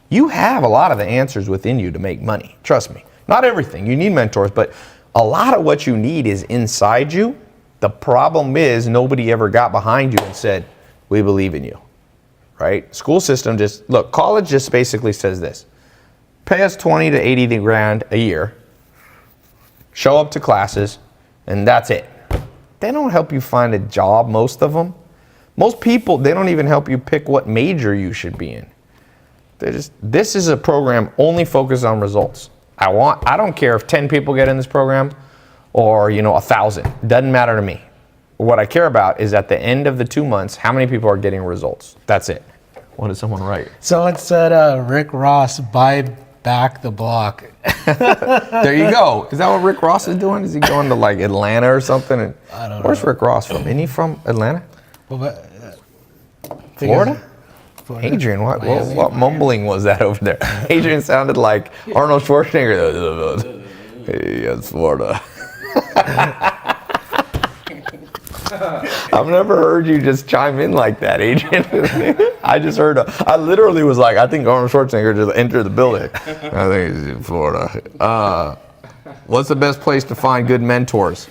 You have a lot of the answers within you to make money. Trust me. Not everything. You need mentors, but a lot of what you need is inside you. The problem is nobody ever got behind you and said, we believe in you, right? School system just, look, college just basically says this. Pay us 20 to 80 grand a year, show up to classes, and that's it. They don't help you find a job, most of them. Most people, they don't even help you pick what major you should be in. This is a program only focused on results. I don't care if 10 people get in this program or 1,000. Doesn't matter to me. What I care about is at the end of the 2 months, how many people are getting results. That's it. What did someone write? Someone said Rick Ross, buy back the block. There you go. Is that what Rick Ross is doing? Is he going to like Atlanta or something? And I don't know. where's Rick Ross from? Isn't he from Atlanta? Well, Florida? Adrian, what mumbling was that over there? Adrian sounded like Arnold Schwarzenegger. Hey, it's Florida. I've never heard you just chime in like that, Adrian. I literally was like, I think Arnold Schwarzenegger just entered the building. I think he's in Florida. What's the best place to find good mentors?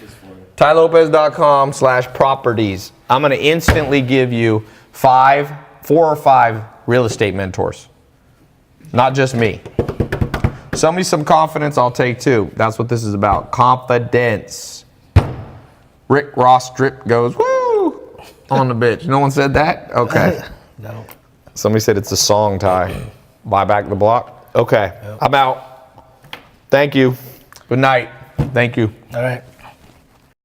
TaiLopez.com/properties. I'm going to instantly give you 4 or 5 real estate mentors. Not just me. Sell me some confidence, I'll take 2. That's what this is about. Confidence. Rick Ross drip goes, woo, on the bitch. No one said that? Okay. No. Somebody said it's a song, Ty. Buy back the block? Okay. Yep. I'm out. Thank you. Good night. Thank you. All right.